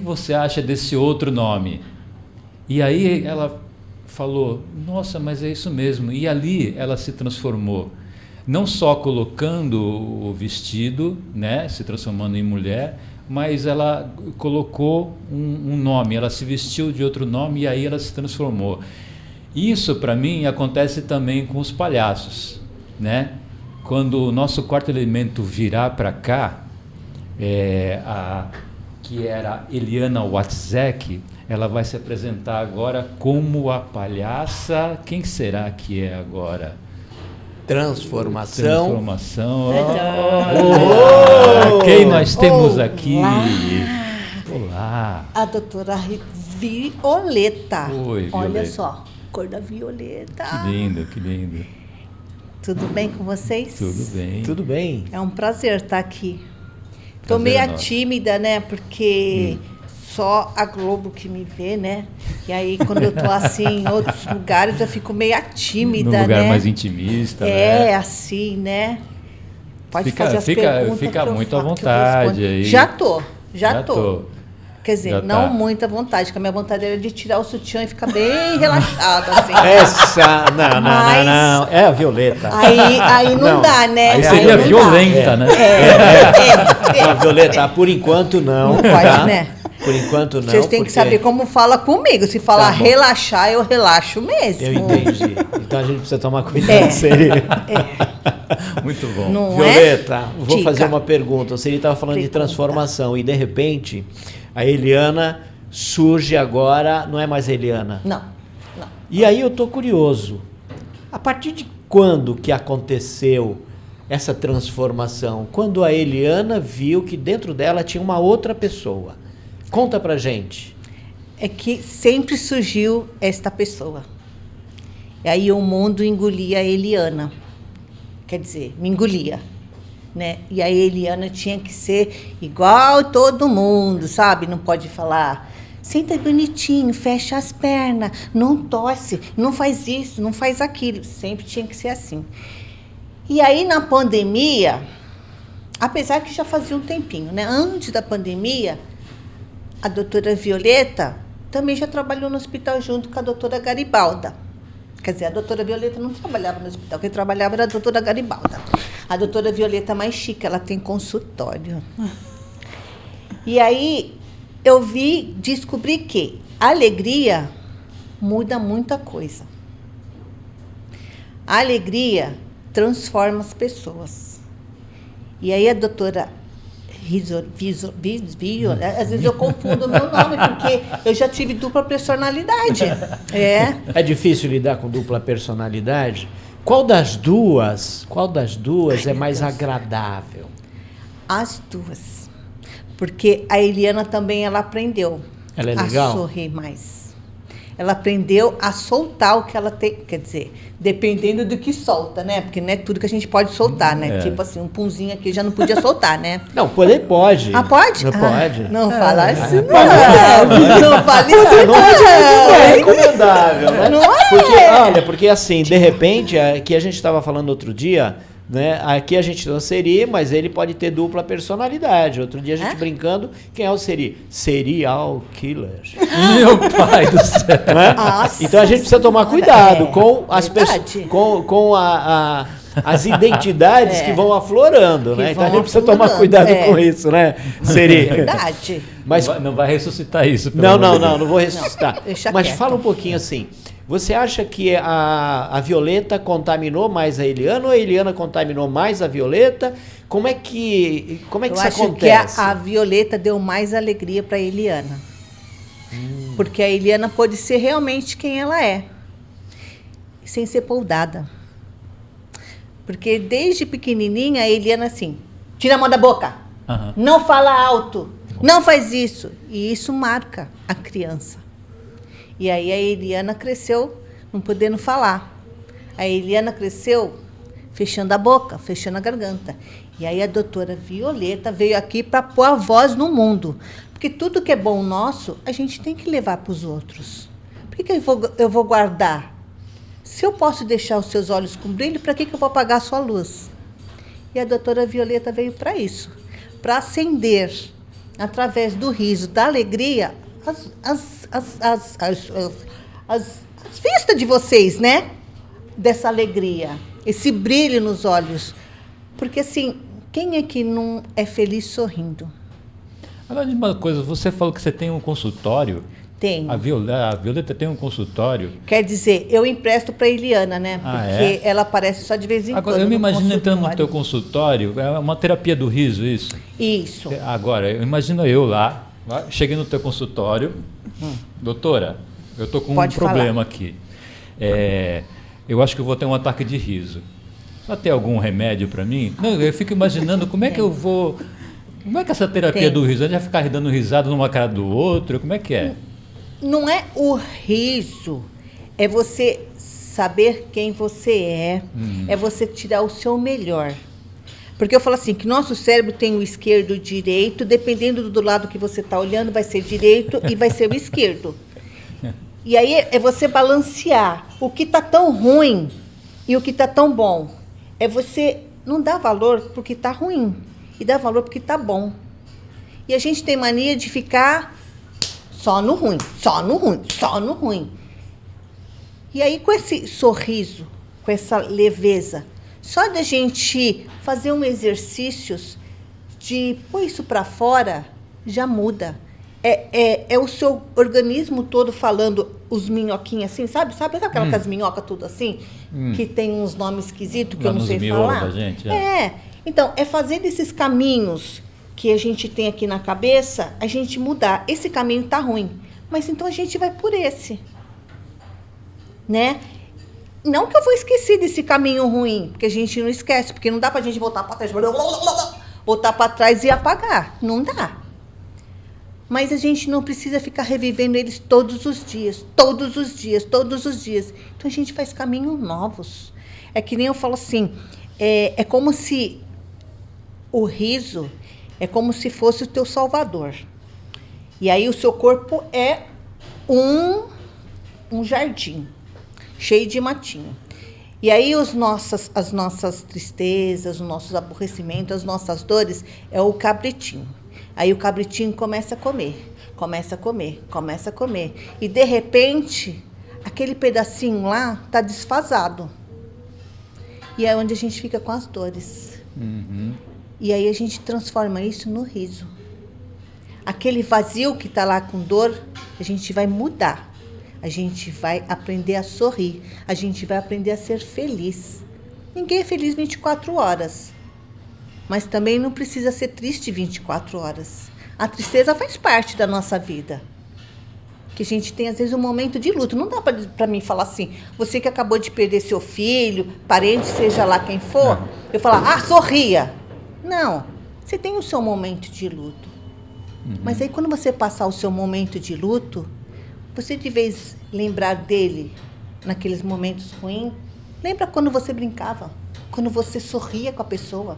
você acha desse outro nome? E aí ela falou, nossa, mas é isso mesmo. E ali ela se transformou. Não só colocando o vestido, né, se transformando em mulher, mas ela colocou um nome, ela se vestiu de outro nome e aí ela se transformou. Isso, para mim, acontece também com os palhaços, né? Quando o nosso quarto elemento virar para cá, que era Eliana Watzek, ela vai se apresentar agora como a palhaça. Quem será que é agora? Transformação. Quem nós temos aqui? Olá. A doutora Violeta. Oi, Violeta. Olha só, cor da violeta. Que lindo, que lindo. Tudo bem com vocês? Tudo bem. Tudo bem. É um prazer estar aqui. Tô Prazer meio nosso. tímida, né? Porque só a Globo que me vê, né? E aí, quando eu tô assim em outros lugares, eu fico meio tímida, Num lugar né? mais intimista, É, né? assim, né? Pode Fica- fazer as fica- perguntas fica que eu muito à fa- que eu vontade respondo. aí. Já tô. Quer dizer, Já não tá. muita vontade, porque a minha vontade era de tirar o sutiã e ficar bem relaxada, assim. Essa. Não. Mas- É a Violeta. Aí não dá, né? Aí seria não dá. violenta, né? Não, Violeta, por enquanto não. Não pode, tá? né? Por enquanto não. Vocês têm que porque saber como fala comigo. Se falar Tá bom. relaxar, eu relaxo mesmo. Eu entendi. Então a gente precisa tomar cuidado. É. Seria. Muito bom. Não é? Violeta, vou Dica. fazer uma pergunta. O Siri estava falando de Pergunta. transformação e de repente a Eliana surge agora, não é mais a Eliana. Não. E aí eu tô curioso. A partir de quando que aconteceu essa transformação? Quando a Eliana viu que dentro dela tinha uma outra pessoa. Conta pra gente. É que sempre surgiu esta pessoa. E aí o mundo engolia a Eliana. Quer dizer, me engolia. Né? E a Eliana tinha que ser igual todo mundo, sabe? Não pode falar, senta bonitinho, fecha as pernas, não tosse, não faz isso, não faz aquilo. Sempre tinha que ser assim. E aí na pandemia, apesar que já fazia um tempinho, né? Antes da pandemia, a doutora Violeta também já trabalhou no hospital junto com a doutora Garibalda. Quer dizer, a doutora Violeta não trabalhava no hospital, quem trabalhava era a doutora Garibalda. A doutora Violeta é mais chique, ela tem consultório. E aí eu descobri que a alegria muda muita coisa. A alegria transforma as pessoas. E aí a doutora às vezes eu confundo o meu nome, porque eu já tive dupla personalidade. É difícil lidar com dupla personalidade? Qual das duas é mais agradável? As duas. Porque a Eliana também, ela aprendeu Ela é legal? a sorrir mais. Ela aprendeu a soltar o que ela tem, quer dizer, dependendo do que solta, né? Porque não é tudo que a gente pode soltar, né? É. Tipo assim, um punzinho aqui já não podia soltar, né? Não, poder pode. Ah, pode? Não pode. Não fala assim, não. pode. Não fale assim, Não é não. recomendável, né? Não é? Porque assim, de repente, que a gente estava falando outro dia, né? Aqui a gente não seria, mas ele pode ter dupla personalidade. Outro dia a gente brincando, quem é o Seri? Serial killer. Meu pai do céu. Né? Nossa Então a gente precisa tomar Senhora, cuidado com as verdade. pessoas, com as identidades que vão aflorando, né? Então a gente precisa tomar cuidado com isso, né, Seri? Verdade. Mas Não vai ressuscitar isso. não vou ressuscitar. Deixa Mas quieto. fala um pouquinho assim. Você acha que a Violeta contaminou mais a Eliana ou a Eliana contaminou mais a Violeta? Como é que Eu isso acho acontece? que a Violeta deu mais alegria para a Eliana. Porque a Eliana pôde ser realmente quem ela é. Sem ser poldada. Porque desde pequenininha a Eliana assim, tira a mão da boca, Aham. não fala alto, não faz isso. E isso marca a criança. E aí a Eliana cresceu não podendo falar. A Eliana cresceu fechando a boca, fechando a garganta. E aí a doutora Violeta veio aqui para pôr a voz no mundo. Porque tudo que é bom nosso, a gente tem que levar para os outros. Por que eu vou guardar? Se eu posso deixar os seus olhos com brilho, para que eu vou apagar a sua luz? E a doutora Violeta veio para isso. Para acender, através do riso, da alegria, as vistas de vocês, né? Dessa alegria, esse brilho nos olhos. Porque assim, quem é que não é feliz sorrindo? Agora, uma coisa, você falou que você tem um consultório. Tem. A Violeta tem um consultório. Quer dizer, eu empresto para Eliana, né? Porque ela aparece só de vez em Agora, quando. eu me no imagino entrando no consultório. teu consultório, é uma terapia do riso, isso? Isso. Agora, eu imagino eu lá, cheguei no teu consultório, doutora, eu estou com Pode um problema falar. aqui. Eu acho que eu vou ter um ataque de riso. Só tem algum remédio para mim? Não, eu fico imaginando como é que eu vou... Como é que essa terapia Tem. do riso? A gente vai ficar dando risada numa cara do outro? Como é que é? Não é o riso, é você saber quem você é você tirar o seu melhor. Porque eu falo assim, que nosso cérebro tem o esquerdo e o direito, dependendo do lado que você está olhando, vai ser direito e vai ser o esquerdo. E aí é você balancear o que está tão ruim e o que está tão bom. É você não dar valor porque está ruim e dar valor porque está bom. E a gente tem mania de ficar só no ruim, só no ruim, só no ruim. E aí com esse sorriso, com essa leveza, só da gente fazer um exercício de pôr isso para fora, já muda. É o seu organismo todo falando os minhoquinhos assim, sabe? Sabe aquelas minhocas tudo assim? Que tem uns nomes esquisitos que Lá eu não nos sei miolos falar? da gente, Então, é fazer esses caminhos que a gente tem aqui na cabeça, a gente mudar. Esse caminho tá ruim, mas então a gente vai por esse. Né? Não que eu vou esquecer desse caminho ruim, porque a gente não esquece, porque não dá pra gente voltar para trás, voltar para trás e apagar. Não dá. Mas a gente não precisa ficar revivendo eles todos os dias, todos os dias, todos os dias. Então a gente faz caminhos novos. É que nem eu falo assim, é como se o riso é como se fosse o teu salvador. E aí o seu corpo é um jardim cheio de matinho. E aí as nossas tristezas, os nossos aborrecimentos, as nossas dores é o cabritinho. Aí o cabritinho começa a comer, começa a comer, começa a comer. E de repente, aquele pedacinho lá está desfasado. E é onde a gente fica com as dores. E aí a gente transforma isso no riso. Aquele vazio que está lá com dor, a gente vai mudar. A gente vai aprender a sorrir. A gente vai aprender a ser feliz. Ninguém é feliz 24 horas. Mas também não precisa ser triste 24 horas. A tristeza faz parte da nossa vida. Que a gente tem, às vezes, um momento de luto. Não dá para mim falar assim, você que acabou de perder seu filho, parente, seja lá quem for, eu falar, sorria. Não, você tem o seu momento de luto. Mas aí, quando você passar o seu momento de luto, você de vez lembrar dele naqueles momentos ruins, lembra quando você brincava, quando você sorria com a pessoa,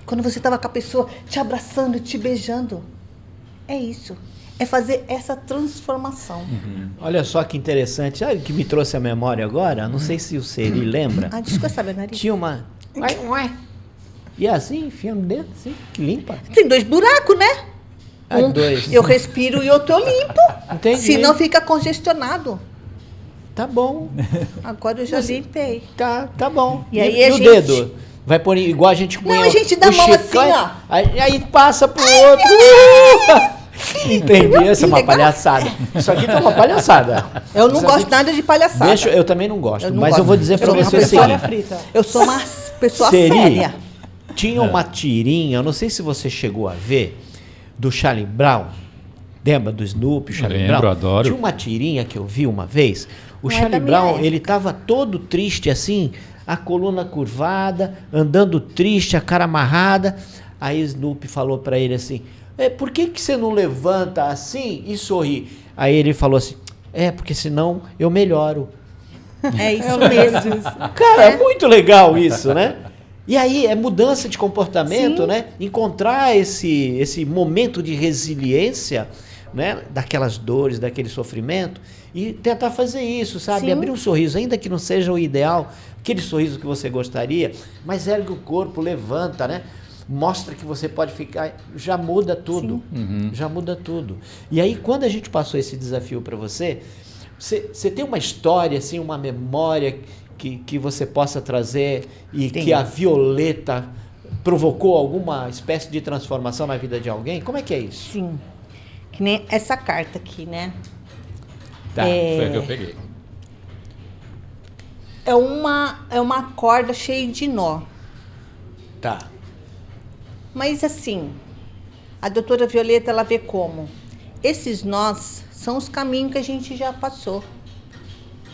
quando você estava com a pessoa te abraçando, te beijando. É isso. É fazer essa transformação. Olha só que interessante. Sabe o que me trouxe a memória agora? Não sei se o Seri lembra. Desculpa, sabe, nariz? Tinha uma... Ué. E assim, enfiando dentro, assim, que limpa. Tem 2 buracos, né? Dois. Eu respiro e outro eu limpo. Entendi. Senão fica congestionado. Tá bom. Agora eu já limpei. Tá bom. E aí e a o gente- dedo? Vai pôr igual a gente põe Não, a gente dá a mão assim, ó. Aí passa pro outro. Entendi, essa é uma legal. palhaçada. Isso aqui tá uma palhaçada. Eu não Isso gosto aqui- nada de palhaçada. eu também não gosto, Eu não mas gosto. eu vou dizer Eu pra sou uma você o pessoa seguinte. frita. Eu sou uma pessoa Seri, séria. tinha uma tirinha, eu não sei se você chegou a ver, do Charlie Brown. Lembra do Snoopy, Charlie Lembro, Brown? adoro. Tinha uma tirinha que eu vi uma vez. O Não é Charlie da minha Brown, época. ele tava todo triste assim, a coluna curvada, andando triste, a cara amarrada. Aí Snoopy falou pra ele assim: por que você não levanta assim e sorri? Aí ele falou assim: porque senão eu melhoro. É isso mesmo. Cara, é muito legal isso, né? E aí é mudança de comportamento, Sim. né? Encontrar esse momento de resiliência, né? Daquelas dores, daquele sofrimento e tentar fazer isso, sabe? Sim. Abrir um sorriso, ainda que não seja o ideal, aquele sorriso que você gostaria, mas ergue o corpo, levanta, né? Mostra que você pode ficar, já muda tudo, já muda tudo. E aí quando a gente passou esse desafio para você tem uma história, assim, uma memória que você possa trazer e Tenho. que a Violeta provocou alguma espécie de transformação na vida de alguém? Como é que é isso? Sim. Que nem essa carta aqui, né? Tá. Foi a que eu peguei. É uma corda cheia de nó. Tá. Mas assim, a doutora Violeta, ela vê como esses nós são os caminhos que a gente já passou,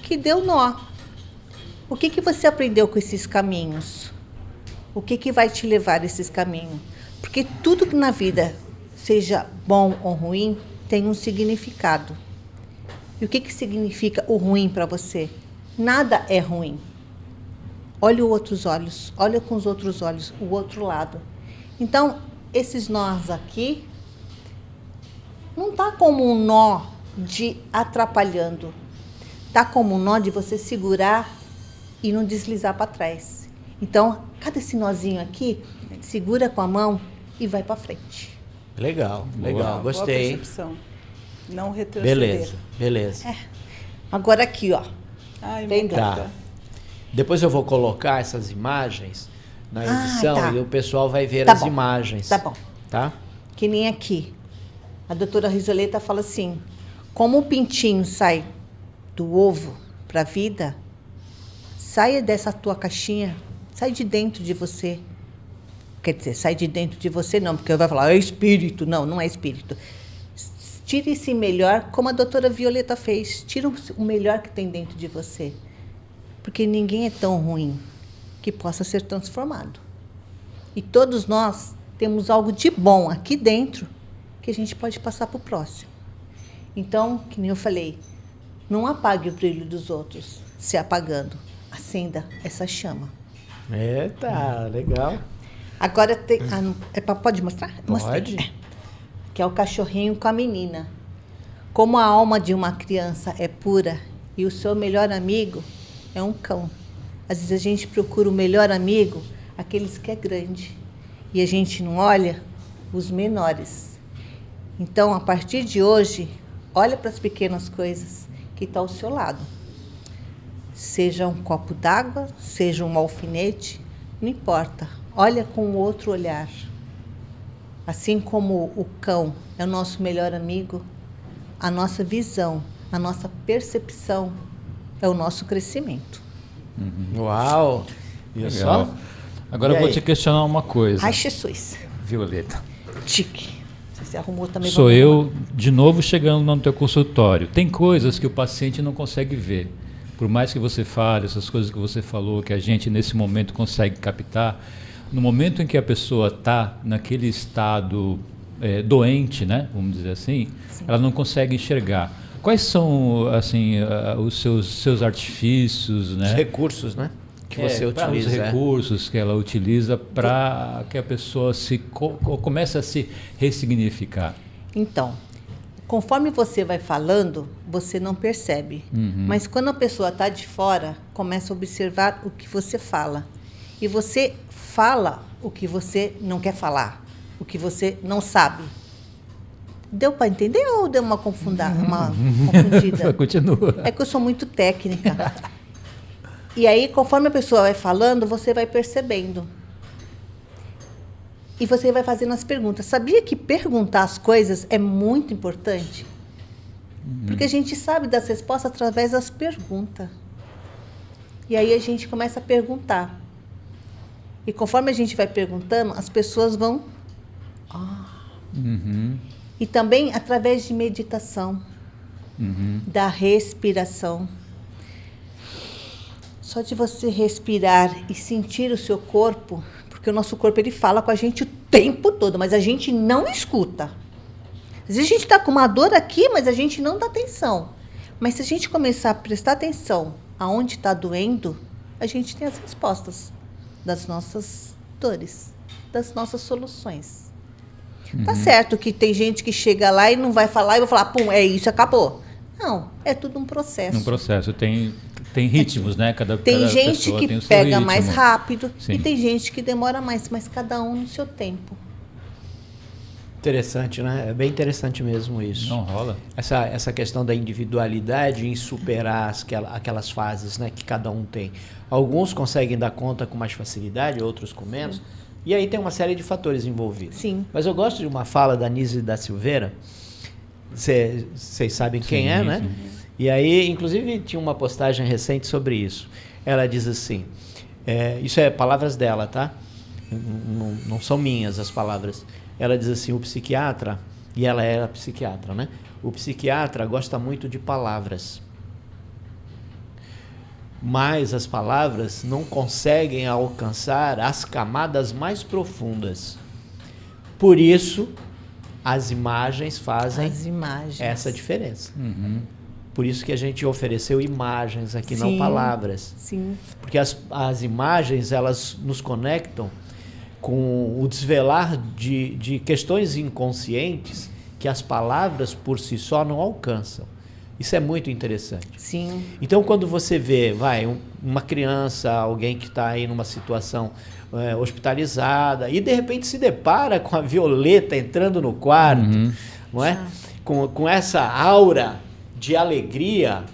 que deu nó. O que você aprendeu com esses caminhos? O que vai te levar a esses caminhos? Porque tudo que na vida, seja bom ou ruim, tem um significado. E o que significa o ruim para você? Nada é ruim. Olha os outros olhos, olha com os outros olhos, o outro lado. Então, esses nós aqui, não tá como um nó de atrapalhando. Tá como um nó de você segurar e não deslizar para trás. Então, cada esse nozinho aqui, segura com a mão e vai para frente. Legal, Boa. legal, Boa gostei. percepção. Não retroceder. Beleza. Agora aqui, ó. Ai, Vem me Tá. encanta. Depois eu vou colocar essas imagens na edição tá. e o pessoal vai ver Tá as bom. imagens. Tá bom. Tá? Que nem aqui. A doutora Risoleta fala assim, como o pintinho sai do ovo para a vida, saia dessa tua caixinha, sai de dentro de você. Quer dizer, sai de dentro de você não, porque vai falar, é espírito. Não, não é espírito. Tire-se melhor, como a doutora Violeta fez. Tira o melhor que tem dentro de você. Porque ninguém é tão ruim que possa ser transformado. E todos nós temos algo de bom aqui dentro que a gente pode passar para o próximo. Então, que nem eu falei, não apague o brilho dos outros se apagando. Acenda essa chama. Eita, legal. Agora tem... pode mostrar? Mostrei. Pode. Que é o cachorrinho com a menina. Como a alma de uma criança é pura e o seu melhor amigo é um cão. Às vezes a gente procura o melhor amigo, aqueles que é grande. E a gente não olha os menores. Então, a partir de hoje, olha para as pequenas coisas que estão ao seu lado. Seja um copo d'água, seja um alfinete, não importa. Olha com outro olhar. Assim como o cão é o nosso melhor amigo, a nossa visão, a nossa percepção é o nosso crescimento. Uau! Viu Legal. só? Agora E eu vou aí? te questionar uma coisa, Ai, Jesus. Violeta. Tique. Você arrumou também. Sou vamos eu, arrumar. de novo, chegando no teu consultório. Tem coisas que o paciente não consegue ver. Por mais que você fale, essas coisas que você falou, que a gente nesse momento consegue captar, no momento em que a pessoa está naquele estado doente, né, vamos dizer assim, ela não consegue enxergar. Quais são assim os seus artifícios, Os né? recursos, né? Que você Os utiliza. recursos que ela utiliza para que a pessoa comece a se ressignificar. Então, conforme você vai falando, você não percebe. Mas quando a pessoa está de fora, começa a observar o que você fala. E você fala o que você não quer falar, o que você não sabe. Deu para entender ou deu uma confundida? Continua. É que eu sou muito técnica. E aí, conforme a pessoa vai falando, você vai percebendo. E você vai fazendo as perguntas. Sabia que perguntar as coisas é muito importante? Porque a gente sabe das respostas através das perguntas. E aí a gente começa a perguntar. E conforme a gente vai perguntando, as pessoas vão... E também através de meditação, da respiração. Só de você respirar e sentir o seu corpo, porque o nosso corpo ele fala com a gente o tempo todo, mas a gente não escuta. Às vezes a gente está com uma dor aqui, mas a gente não dá atenção. Mas se a gente começar a prestar atenção aonde está doendo, a gente tem as respostas das nossas dores, das nossas soluções. Tá certo que tem gente que chega lá e não vai falar e vai falar, pum, é isso, acabou. Não, é tudo um processo. Um processo, tem ritmos, né? Cada gente pessoa que tem o seu pega ritmo. mais rápido Sim. e tem gente que demora mais, mas cada um no seu tempo. Interessante, né? É bem interessante mesmo isso. Não rola. Essa questão da individualidade em superar aquelas fases, né, que cada um tem. Alguns conseguem dar conta com mais facilidade, outros com menos. E aí tem uma série de fatores envolvidos. Sim. Mas eu gosto de uma fala da Nise da Silveira. Vocês sabem quem é, né? Sim. E aí, inclusive, tinha uma postagem recente sobre isso. Ela diz assim, isso é palavras dela, tá? Não são minhas as palavras. Ela diz assim, o psiquiatra, e ela era psiquiatra, né? O psiquiatra gosta muito de palavras. Mas as palavras não conseguem alcançar as camadas mais profundas. Por isso, as imagens fazem essa diferença. Por isso que a gente ofereceu imagens aqui, não palavras. Sim. Porque as imagens, elas nos conectam com o desvelar de questões inconscientes que as palavras por si só não alcançam. Isso é muito interessante. Sim. Então, quando você vê, uma criança, alguém que está aí numa situação hospitalizada e de repente se depara com a Violeta entrando no quarto, não é? Com essa aura de alegria,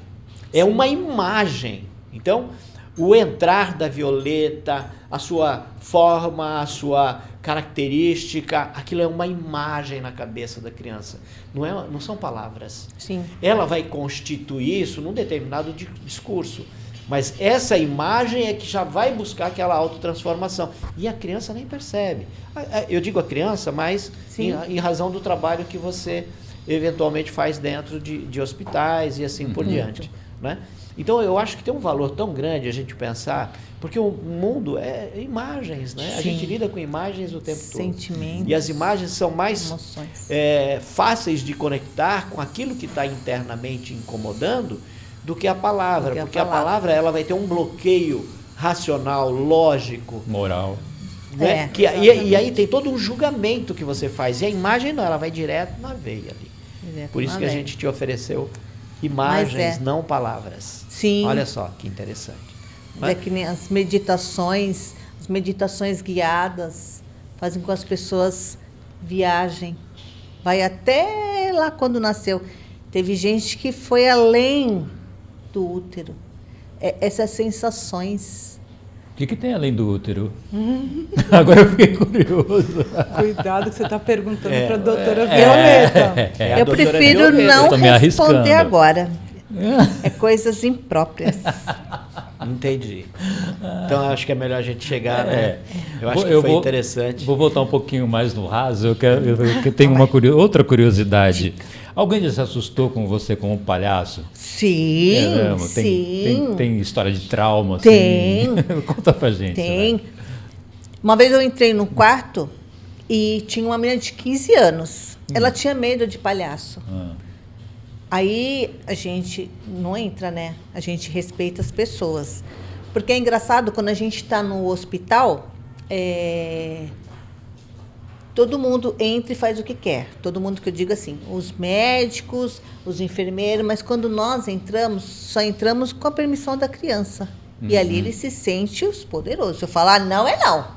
é uma imagem. Então, o entrar da Violeta, a sua forma, a sua característica, aquilo é uma imagem na cabeça da criança. Não são palavras. Sim. Ela vai constituir isso num determinado discurso. Mas essa imagem é que já vai buscar aquela autotransformação. E a criança nem percebe. Eu digo a criança, mas em razão do trabalho que você eventualmente faz dentro de hospitais e assim por diante, né? Então, eu acho que tem um valor tão grande a gente pensar, porque o mundo é imagens, né? A gente lida com imagens o tempo todo. Sentimentos. E as imagens são mais emoções. Fáceis de conectar com aquilo que está internamente incomodando do que a palavra. Porque a palavra ela vai ter um bloqueio racional, lógico. Moral. Né? E aí tem todo um julgamento que você faz. E a imagem não, ela vai direto na veia ali. Por isso que a gente te ofereceu imagens, não palavras. Sim. Olha só que interessante. É que nem as meditações guiadas fazem com que as pessoas viajem. Vai até lá quando nasceu. Teve gente que foi além do útero. Essas sensações. O que tem além do útero? Agora eu fiquei curioso. Cuidado que você está perguntando para a doutora Violeta. Eu prefiro não responder agora. É coisas impróprias. Entendi. Então, acho que é melhor a gente chegar, né? Eu acho que foi interessante. Vou voltar um pouquinho mais no raso. Eu tenho outra curiosidade. Alguém já se assustou com você como palhaço? Sim, Tem história de trauma? Tem. Assim? Conta pra gente. Tem. Né? Uma vez eu entrei num quarto e tinha uma menina de 15 anos. Ela tinha medo de palhaço. Aí a gente não entra, né? A gente respeita as pessoas. Porque é engraçado, quando a gente está no hospital, todo mundo entra e faz o que quer. Todo mundo, que eu digo assim, os médicos, os enfermeiros, mas quando nós entramos, só entramos com a permissão da criança. E ali ele se sente os poderosos. Se eu falar não, é não.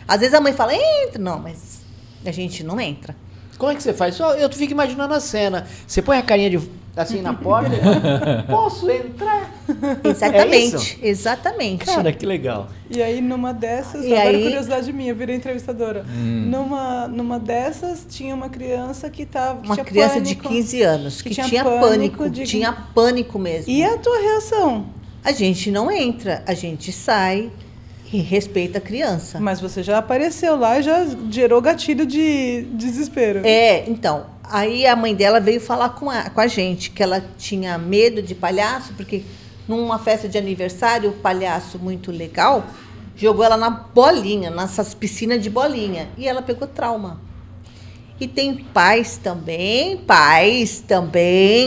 Às vezes a mãe fala, entra. Não, mas a gente não entra. Como é que você faz? Eu fico imaginando a cena. Você põe a carinha assim na porta e fala, posso entrar? Exatamente, exatamente. Cara, que legal. E aí, numa dessas, E agora aí- curiosidade minha, eu virei entrevistadora. Numa dessas, tinha uma criança que Uma tinha criança pânico. de 15 anos que tinha tinha pânico pânico, de- tinha pânico mesmo. E a tua reação? A gente não entra, a gente sai e respeita a criança. Mas você já apareceu lá e já gerou gatilho de desespero. Então, aí a mãe dela veio falar com a gente que ela tinha medo de palhaço, porque numa festa de aniversário, o palhaço muito legal jogou ela na bolinha, nessas piscinas de bolinha, e ela pegou trauma. E tem pais também,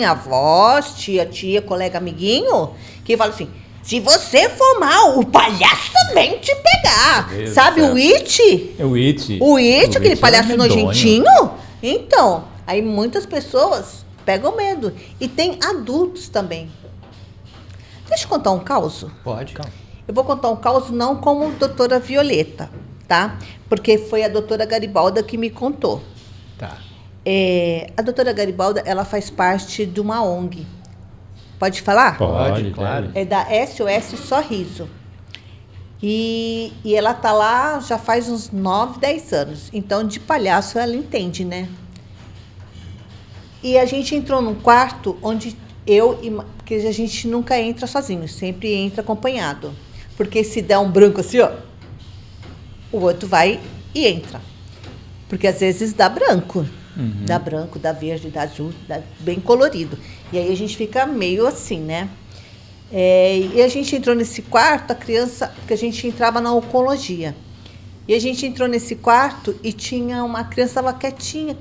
avós, tia, colega, amiguinho, que fala assim, se você for mal, o palhaço também te pegar. Meu Sabe Deus. o It? O It. O It, aquele It palhaço é medonho. nojentinho? Então, aí muitas pessoas pegam medo. E tem adultos também. Deixa eu contar um caos. Pode. Eu vou contar um caos não como doutora Violeta, tá? Porque foi a doutora Garibalda que me contou. Tá. A doutora Garibalda, ela faz parte de uma ONG. Pode falar? Pode, claro. É da SOS Sorriso. E ela tá lá já faz uns 9, 10 anos. Então, de palhaço, ela entende, né? E a gente entrou num quarto onde porque a gente nunca entra sozinho, sempre entra acompanhado. Porque se der um branco assim, ó, o outro vai e entra. Porque às vezes dá branco. Dá branco, dá verde, dá azul, dá bem colorido. E aí a gente fica meio assim, né? E a gente entrou nesse quarto, a criança, porque a gente entrava na oncologia. E a gente entrou nesse quarto e tinha uma criança lá quietinha.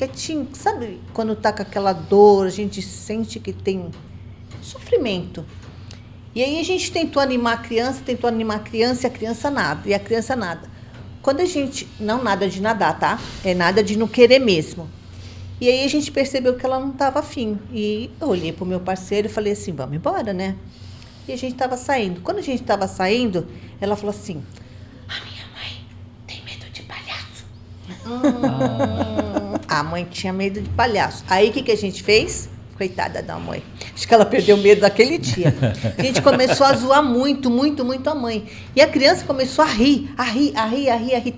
Sabe quando tá com aquela dor, a gente sente que tem sofrimento. E aí a gente tentou animar a criança e a criança nada. E a criança nada. Quando a gente, não nada de nadar, tá? É nada de não querer mesmo. E aí a gente percebeu que ela não estava afim. E eu olhei pro meu parceiro e falei assim, vamos embora, né? E a gente estava saindo. Quando a gente estava saindo, ela falou assim, a minha mãe tem medo de palhaço. A mãe tinha medo de palhaço. Aí o que a gente fez? Coitada da mãe. Acho que ela perdeu medo daquele dia. A gente começou a zoar muito a mãe. E a criança começou a rir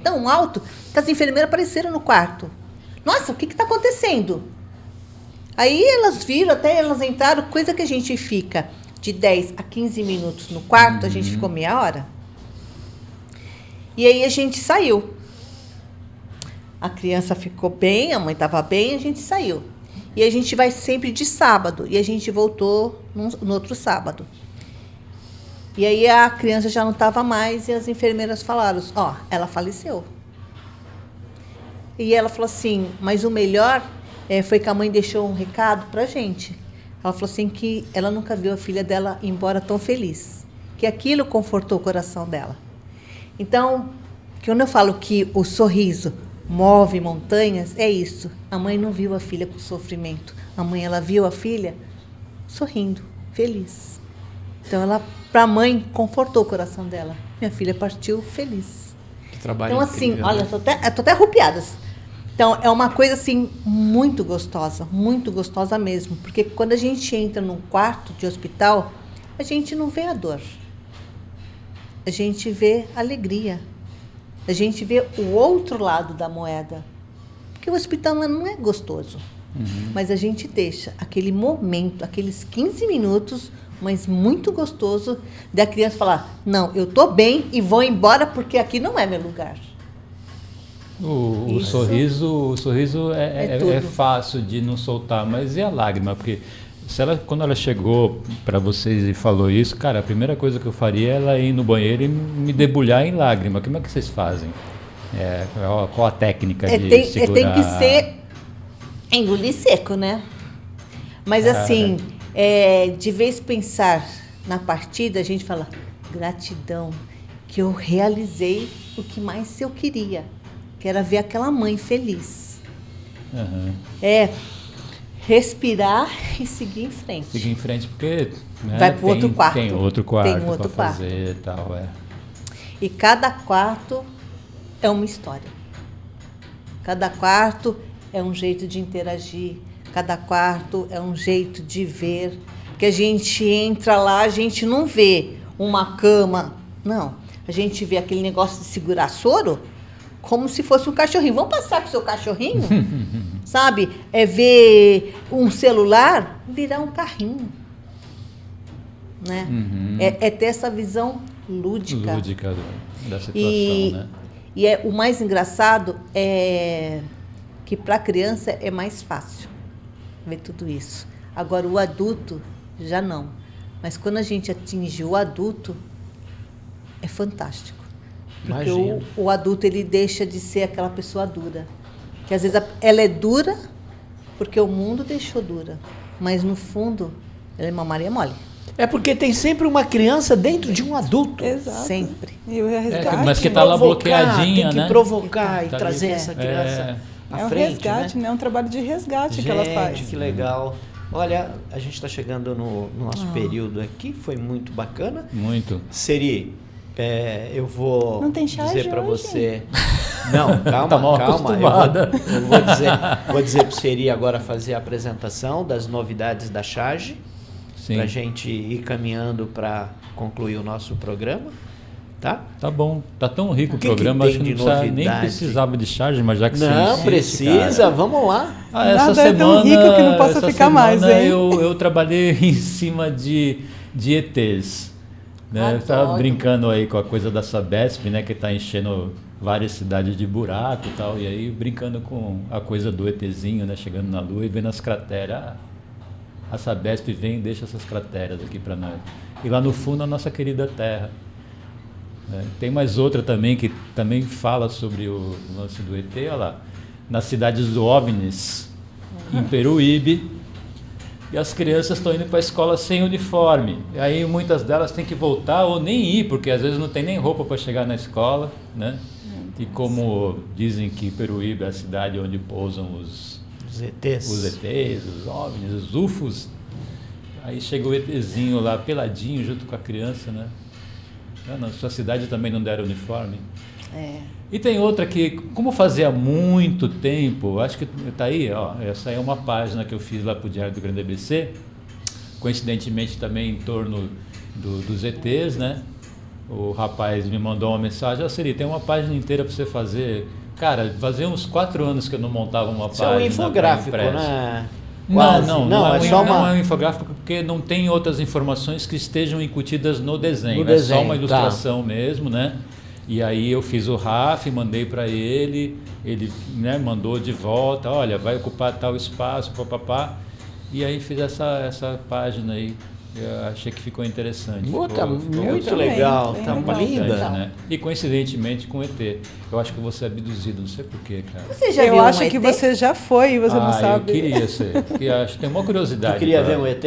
tão alto que as enfermeiras apareceram no quarto. Nossa, o que está acontecendo? Aí elas viram, até elas entraram, coisa que a gente fica de 10 a 15 minutos no quarto, a gente ficou meia hora. E aí a gente saiu. A criança ficou bem, a mãe estava bem, a gente saiu. E a gente vai sempre de sábado. E a gente voltou no outro sábado. E aí a criança já não estava mais e as enfermeiras falaram, ela faleceu. E ela falou assim, mas o melhor foi que a mãe deixou um recado pra gente. Ela falou assim que ela nunca viu a filha dela ir embora tão feliz. Que aquilo confortou o coração dela. Então, quando eu falo que o sorriso move montanhas, é isso. A mãe não viu a filha com sofrimento. A mãe, ela viu a filha sorrindo, feliz. Então, pra mãe, confortou o coração dela. Minha filha partiu feliz. Que trabalho Então, assim, incrível, olha, né? eu tô até arrupiada. Então, é uma coisa, assim, muito gostosa mesmo. Porque quando a gente entra num quarto de hospital, a gente não vê a dor. A gente vê alegria. A gente vê o outro lado da moeda. Porque o hospital não é gostoso. Mas a gente deixa aquele momento, aqueles 15 minutos, mas muito gostoso, da criança falar, não, eu tô bem e vou embora porque aqui não é meu lugar. O Isso. sorriso É tudo. é fácil de não soltar, mas e a lágrima? Porque quando ela chegou para vocês e falou isso, cara, a primeira coisa que eu faria é ela ir no banheiro e me debulhar em lágrima. Como é que vocês fazem? Qual a técnica de segurar? Tem que ser engolir seco, né? Mas assim, de vez pensar na partida, a gente fala, gratidão, que eu realizei o que mais eu queria, que era ver aquela mãe feliz. Uhum. Respirar e seguir em frente. Seguir em frente porque Vai pro outro quarto. Tem outro quarto Tem um outro para quarto. fazer e tal. E cada quarto é uma história. Cada quarto é um jeito de interagir, cada quarto é um jeito de ver. Que a gente entra lá, a gente não vê uma cama, não. A gente vê aquele negócio de segurar soro como se fosse um cachorrinho. Vamos passear com o seu cachorrinho? Sabe? É ver um celular virar um carrinho. Né? É ter essa visão lúdica. Lúdica da situação, né? E o mais engraçado é que para a criança é mais fácil ver tudo isso. Agora, o adulto já não. Mas quando a gente atinge o adulto, é fantástico. Porque o adulto, ele deixa de ser aquela pessoa dura. Que às vezes ela é dura porque o mundo deixou dura. Mas no fundo, ela é uma Maria mole. É porque tem sempre uma criança dentro de um adulto. Exato. Sempre. E o resgate, mas que tá lá bloqueadinha, tem que né? provocar e Tá trazer ali. essa criança à um frente, resgate, né? É um trabalho de resgate que ela faz. Que legal. Olha, a gente está chegando no nosso período aqui, foi muito bacana. Muito. Seri, eu vou Não tem charge dizer para hoje? você... Não, calma, Tá mal calma. acostumada. Eu vou dizer para o Seri agora fazer a apresentação das novidades da charge, para a gente ir caminhando para concluir o nosso programa, tá? Tá bom. Tá tão rico o que programa, tem acho que de não precisa, nem novidade? precisava de charge, mas já que você Não insiste, precisa, cara. vamos lá. Essa Nada é tão semana, rico que não possa essa ficar mais, semana hein? eu trabalhei em cima de ETs. Né? Eu tava Adoro. brincando aí com a coisa da Sabesp, né? Que está enchendo várias cidades de buraco e tal. E aí brincando com a coisa do ETzinho, né? Chegando na Lua e vendo as crateras. A Sabesp vem e deixa essas crateras aqui para nós. E lá no fundo a nossa querida Terra. Né? Tem mais outra também que também fala sobre o lance do ET, olha lá. Nas cidades do OVNIs, em Peruíbe. E as crianças estão indo para a escola sem uniforme. E aí muitas delas têm que voltar ou nem ir, porque às vezes não tem nem roupa para chegar na escola, né? E como dizem que Peruíbe é a cidade onde pousam os ETs, os OVNIs, os UFOs, aí chega o ETzinho lá peladinho junto com a criança, né? Na sua cidade também não deram uniforme? E tem outra que, como fazia muito tempo, acho que está aí, ó, essa é uma página que eu fiz lá para o Diário do Grande ABC, coincidentemente também em torno dos ETs, né? O rapaz me mandou uma mensagem, Seri, tem uma página inteira para você fazer. Cara, fazia uns 4 anos que eu não montava uma página. Isso é um infográfico, né? Não é só não é um infográfico porque não tem outras informações que estejam incutidas no desenho. É só uma ilustração mesmo, né? E aí eu fiz o RAF, mandei para ele, né, mandou de volta, olha, vai ocupar tal espaço, papapá. E aí fiz essa página aí. Eu achei que ficou interessante. Tá muito também, legal, bem tá legal. linda. Né? E coincidentemente com o ET. Eu acho que eu vou ser abduzido, não sei porquê, cara. Você já Eu viu acho um que ET? você já foi e você não sabe. Eu queria ser. Porque acho, tenho uma curiosidade. Tu queria pra- ver um ET?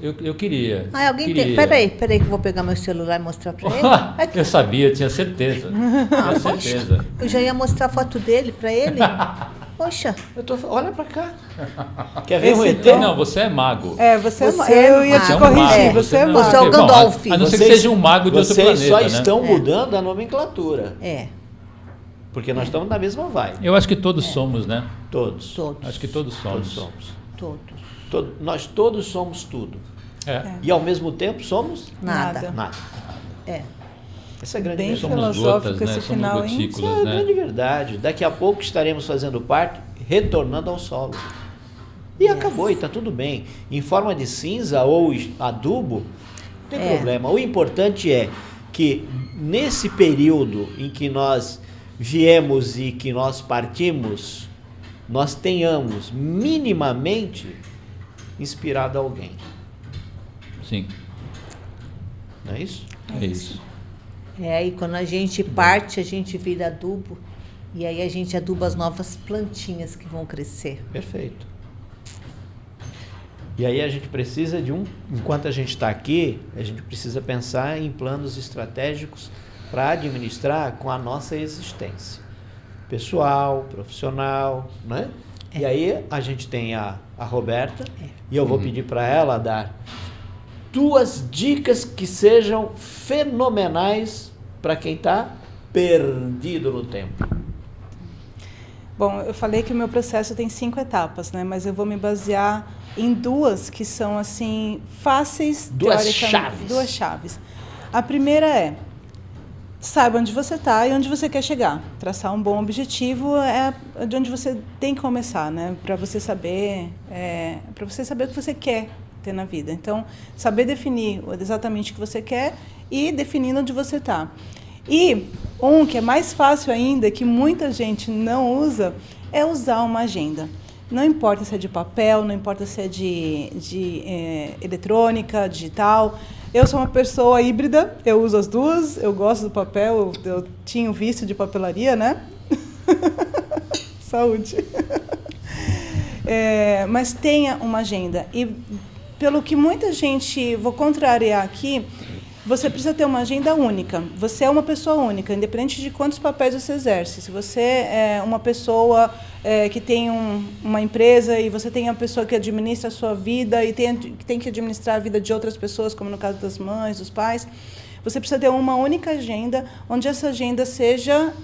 Eu queria. Alguém queria. tem. Peraí que eu vou pegar meu celular e mostrar pra ele. Aqui. Eu sabia, tinha certeza. Tinha certeza. Eu já ia mostrar a foto dele pra ele. Poxa, Olha pra cá. Quer ver um ET? Não, você é mago. Você é Você eu ia é te mago. corrigir, É. você é não- mago. Você é o Bom, Gandalf. A não ser que seja um mago de outro planeta, Vocês só né? estão mudando a nomenclatura. Porque nós estamos na mesma vibe. Eu acho que todos somos, né? Todos. Todos. Acho que todos somos. Todos. Nós todos somos tudo. E ao mesmo tempo somos Nada. nada. É. Essa é a grande Bem verdade. Somos filosófico gotas, né? esse Somos final, hein? Essa é gotículas, a né? grande verdade. Daqui a pouco estaremos fazendo parte, retornando ao solo. E acabou, e está tudo bem. Em forma de cinza ou adubo, não tem problema. O importante é que nesse período em que nós viemos e que nós partimos, nós tenhamos minimamente inspirado alguém. Sim, Não é isso? é isso. Aí quando a gente parte, a gente vira adubo. E aí a gente aduba as novas plantinhas que vão crescer. Perfeito. E aí a gente precisa enquanto a gente está aqui, a gente precisa pensar em planos estratégicos para administrar com a nossa existência. Pessoal, profissional, né? E aí a gente tem a Roberta, e eu vou pedir para ela dar 2 dicas que sejam fenomenais para quem está perdido no tempo. Bom, eu falei que o meu processo tem 5 etapas, né? Mas eu vou me basear em 2 que são, assim, fáceis, 2 teoricamente. chaves. 2 chaves. A primeira é, saiba onde você está e onde você quer chegar. Traçar um bom objetivo é de onde você tem que começar, né? Para você saber o que você quer ter na vida. Então, saber definir exatamente o que você quer e definindo onde você está. E um que é mais fácil ainda, que muita gente não usa, é usar uma agenda. Não importa se é de papel, não importa se é de eletrônica, digital. Eu sou uma pessoa híbrida, eu uso as duas, eu gosto do papel, eu tinha o vício de papelaria, né? Saúde. Mas tenha uma agenda. E pelo que muita gente, vou contrariar aqui, você precisa ter uma agenda única. Você é uma pessoa única, independente de quantos papéis você exerce. Se você é uma pessoa que tem uma empresa e você tem uma pessoa que administra a sua vida e tem que administrar a vida de outras pessoas, como no caso das mães, dos pais, você precisa ter uma única agenda, onde essa agenda seja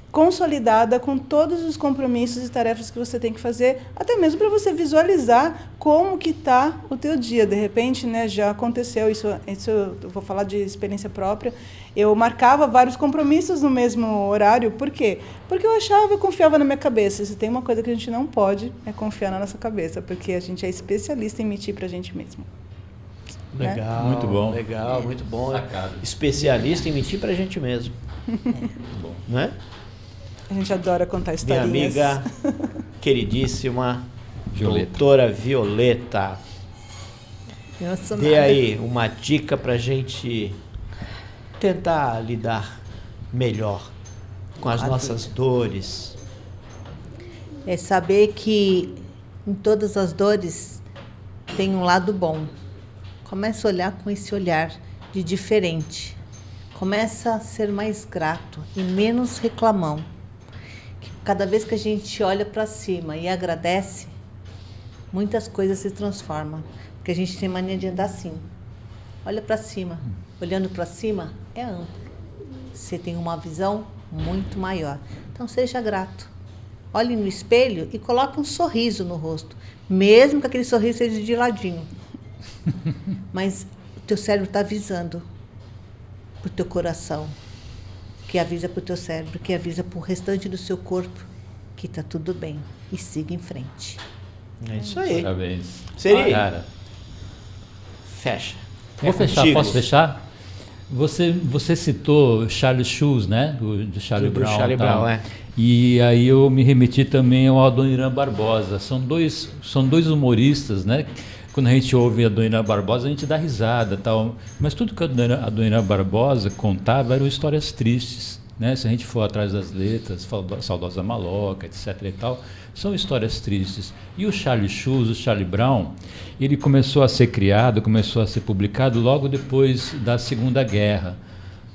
consolidada com todos os compromissos e tarefas que você tem que fazer, até mesmo para você visualizar como que está o teu dia. De repente, né, já aconteceu, isso eu vou falar de experiência própria, eu marcava vários compromissos no mesmo horário. Por quê? Porque eu confiava na minha cabeça. Se tem uma coisa que a gente não pode, é confiar na nossa cabeça, porque a gente é especialista em mentir para a gente mesmo. Legal, Muito bom. Legal, muito bom. Sacado. Especialista em mentir para a gente mesmo. Muito bom. Não é? A gente adora contar Minha historinhas. amiga queridíssima Violeta. doutora Violeta, Nossa, dê aí uma dica para a gente tentar lidar melhor com as nossas dores. É saber que em todas as dores tem um lado bom. Começa a olhar com esse olhar de diferente. Começa a ser mais grato e menos reclamão. Cada vez que a gente olha para cima e agradece, muitas coisas se transformam. Porque a gente tem mania de andar assim. Olha para cima. Olhando para cima é amplo. Você tem uma visão muito maior. Então seja grato. Olhe no espelho e coloque um sorriso no rosto. Mesmo que aquele sorriso seja de ladinho. Mas o teu cérebro está avisando para o teu coração, que avisa para o teu cérebro, que avisa para o restante do seu corpo que está tudo bem e siga em frente. É isso aí. Parabéns. Seri, Cara, fecha. vou fechar, contigo. posso fechar? Você citou Charles Schulz, né? Do Charlie Do Brown. Charlie tal. Brown, é. E aí eu me remeti também ao Adoniran Barbosa. São dois humoristas, né? Quando a gente ouve a Adoniran Barbosa, a gente dá risada, tal. Mas tudo que a Adoniran Barbosa contava eram histórias tristes, né? Se a gente for atrás das letras, Saudosa Maloca, etc. e tal, são histórias tristes. E o Charlie Schulz, o Charlie Brown, ele começou a ser criado, começou a ser publicado logo depois da Segunda Guerra,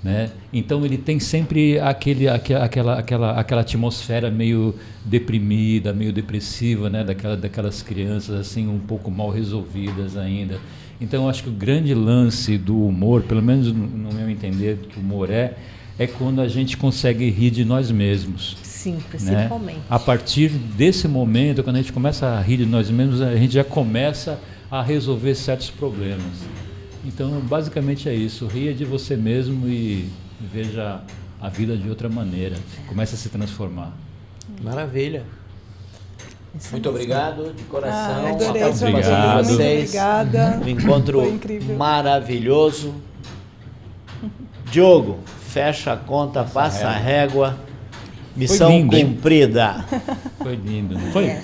né? Então ele tem sempre aquela atmosfera meio deprimida, meio depressiva, né? Daquelas crianças assim um pouco mal resolvidas ainda. Então eu acho que o grande lance do humor, pelo menos no meu entender, que o humor é quando a gente consegue rir de nós mesmos. Sim, Né? principalmente. A partir desse momento, quando a gente começa a rir de nós mesmos, a gente já começa a resolver certos problemas. Então, basicamente é isso. Ria de você mesmo e veja a vida de outra maneira. Comece a se transformar. Maravilha. Muito obrigado, de coração. Adorei a a Obrigado. sua participação de muito vocês. obrigada. Um encontro Foi incrível. maravilhoso. Diogo, fecha a conta, passa a régua. Missão lindo, hein? cumprida. Foi lindo, não foi? É,